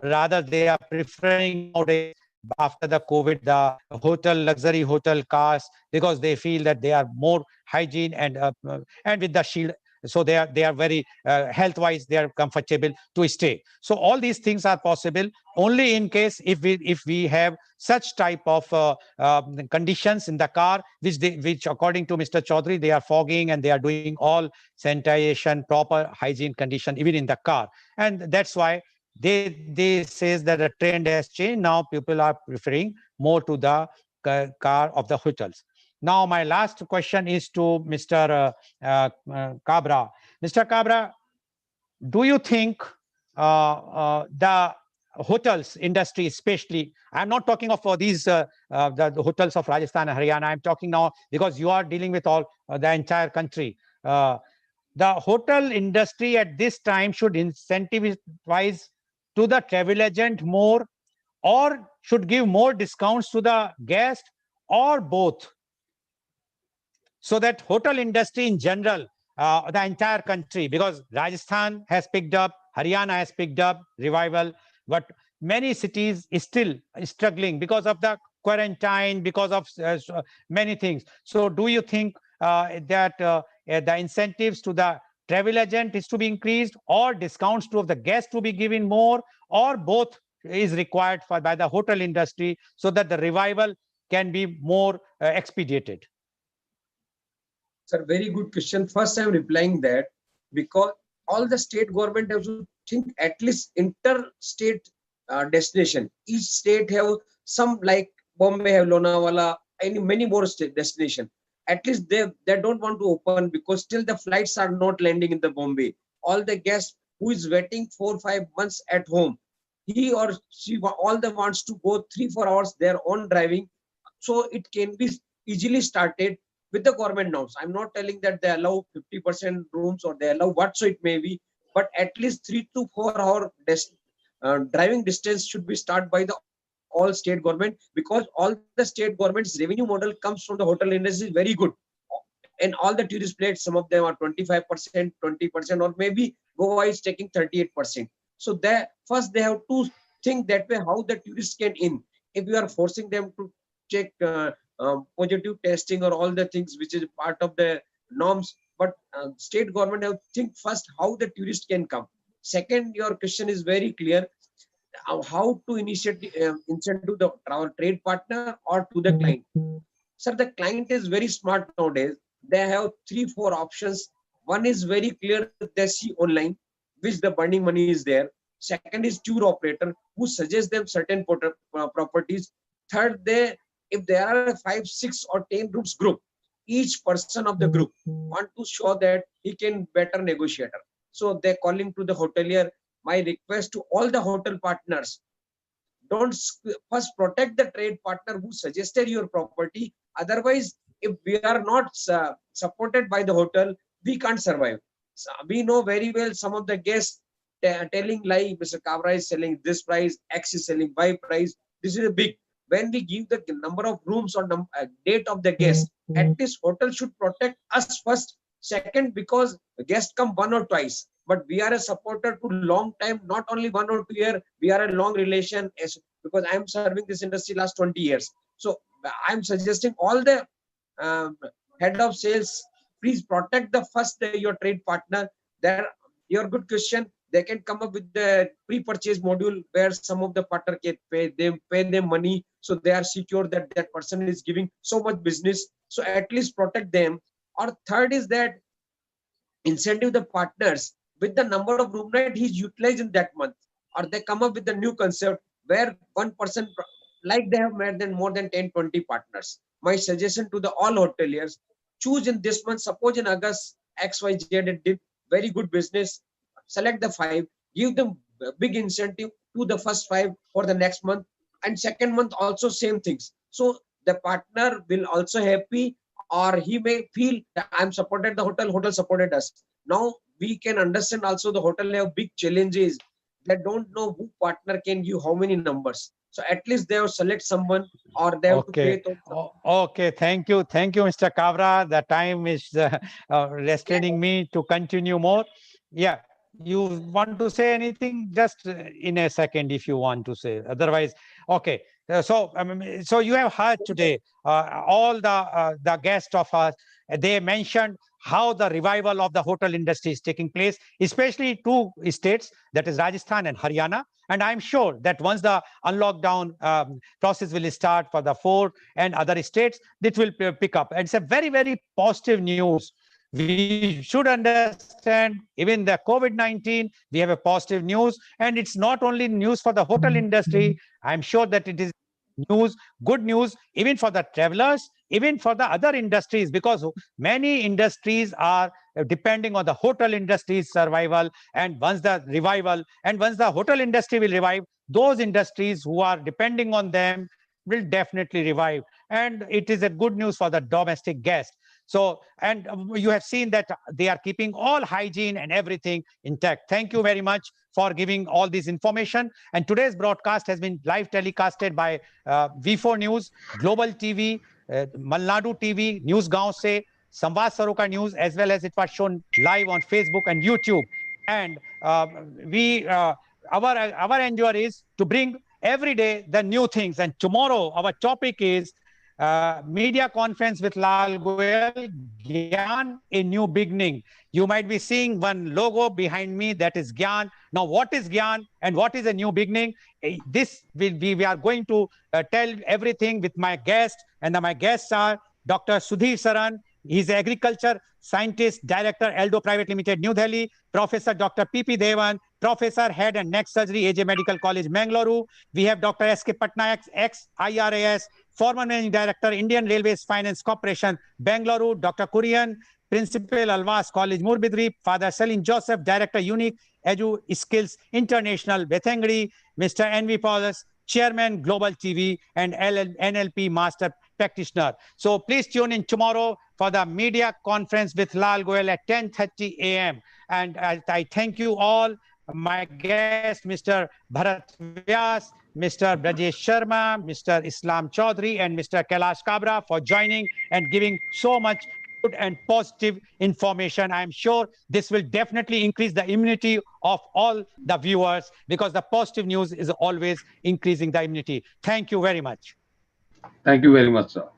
Rather, they are preferring nowadays, after the COVID, the luxury hotel cars, because they feel that they are more hygiene and with the shield So they are very health wise, they are comfortable to stay. So all these things are possible only in case if we have such type of conditions in the car, which according to Mr. Chaudhary, they are fogging and they are doing all sanitation, proper hygiene condition even in the car. And that's why they says that the trend has changed. Now people are preferring more to the car of the hotels. Now my last question is to Mr. Kabra. Mr. Kabra, do you think the hotels industry, especially, I'm not talking of these the hotels of Rajasthan and Haryana, I'm talking now because you are dealing with all the entire country. The hotel industry at this time should incentivize to the travel agent more, or should give more discounts to the guest, or both, so that hotel industry in general, the entire country, because Rajasthan has picked up, Haryana has picked up revival, but many cities is still struggling because of the quarantine, because of many things. So do you think that the incentives to the travel agent is to be increased, or discounts to the guests to be given more, or both is required by the hotel industry so that the revival can be more expedited? Sir, very good question. First, I'm replying that because all the state government have to think at least inter-state destination. Each state have some, like Bombay have Lonavala, many more state destination. At least they don't want to open because still the flights are not landing in the Bombay. All the guests who is waiting 4 or 5 months at home, he or she all the wants to go 3-4 hours their own driving, so it can be easily started with the government norms. I'm not telling that they allow 50% rooms or they allow what so it may be, but at least 3 to 4 hour driving distance should be started by the all state government, because all the state government's revenue model comes from the hotel industry is very good. And all the tourist plates, some of them are 25%, 20%, or maybe Goa is taking 38%. So first they have to think that way how the tourists can in. If you are forcing them to check positive testing or all the things which is part of the norms, but state government have to think first how the tourist can come. Second, your question is very clear, how to initiate incentive the travel trade partner or to the client. Sir, the client is very smart nowadays. They have 3-4 options. One is very clear, they see online, which the burning money is there. Second is tour operator who suggests them certain properties. Third, if there are 5, 6 or 10 groups group, each person of the group want to show that he can better negotiator. So they're calling to the hotelier. My request to all the hotel partners, don't first protect the trade partner who suggested your property. Otherwise, if we are not supported by the hotel, we can't survive. So we know very well some of the guests telling lie, Mr. Kabra is selling this price, X is selling Y price. This is a big. When we give the number of rooms or date of the guest, at least hotel should protect us first. Second, because guests come 1 or twice, but we are a supporter to long time, not only 1 or 2 years. We are a long relation, because I'm serving this industry last 20 years. So I'm suggesting all the head of sales, please protect the first your trade partner. There, your good question. They can come up with the pre-purchase module where some of the partner can pay them money, so they are secure that that person is giving so much business. So at least protect them. Or third is that incentive the partners with the number of room night he's utilized in that month, or they come up with the new concept where one person, like they have more than 10-20 partners. My suggestion to the all hoteliers, choose in this month. Suppose in August XYZ did very good business, select the 5, give them big incentive to the first 5 for the next month, and second month also same things. So the partner will also happy, or he may feel that I'm supported the hotel supported us. Now we can understand also the hotel have big challenges. They don't know who partner can give how many numbers. So at least they have select someone, or they have to pay. Okay, thank you, Mr. Kabra. The time is restraining me to continue more. Yeah, you want to say anything? Just in a second, if you want to say. Otherwise, okay. So you have heard today all the guests of us. They mentioned how the revival of the hotel industry is taking place, especially two states, that is Rajasthan and Haryana. And I'm sure that once the unlockdown process will start for the 4 and other states, it will pick up. And it's a very, very positive news. We should understand, even the COVID-19, we have a positive news. And it's not only news for the hotel industry. I'm sure that it is news, good news, even for the travelers, even for the other industries, because many industries are depending on the hotel industry's survival. And once the revival, and once the hotel industry will revive, those industries who are depending on them will definitely revive. And it is a good news for the domestic guest. So, and you have seen that they are keeping all hygiene and everything intact. Thank you very much for giving all this information. And today's broadcast has been live telecasted by V4 News, Global TV, Malnadu TV, News Gaon Se, Samvad Saroka News, as well as it was shown live on Facebook and YouTube. And our endeavor is to bring every day the new things. And tomorrow our topic is media conference with Lal Goyal, Gyan, a new beginning. You might be seeing one logo behind me, that is Gyan. Now, what is Gyan and what is a new beginning? This will be, we are going to tell everything with my guests, and my guests are Dr. Sudhir Saran. He's agriculture scientist, director, Eldo Private Limited, New Delhi. Professor Dr. P.P. Devan, professor, head and neck surgery, AJ Medical College, Mangalore. We have Dr. S.K. Patnaik, ex-IRAS, former managing director, Indian Railways Finance Corporation, Bangalore. Dr. Kurian, principal, Alvas College, Murbidri. Father Salim Joseph, director, Unique Edu Skills International, Bethangri. Mr. N.V. Paulus, chairman, Global TV, and NLP master practitioner. So please tune in tomorrow for the media conference with Lal Goyal at 10:30 a.m. And I thank you all, my guests, Mr. Bharat Vyas, Mr. Brajesh Sharma, Mr. Islam Chaudhary, and Mr. Kailash Kabra for joining and giving so much good and positive information. I'm sure this will definitely increase the immunity of all the viewers, because the positive news is always increasing the immunity. Thank you very much. Thank you very much, sir.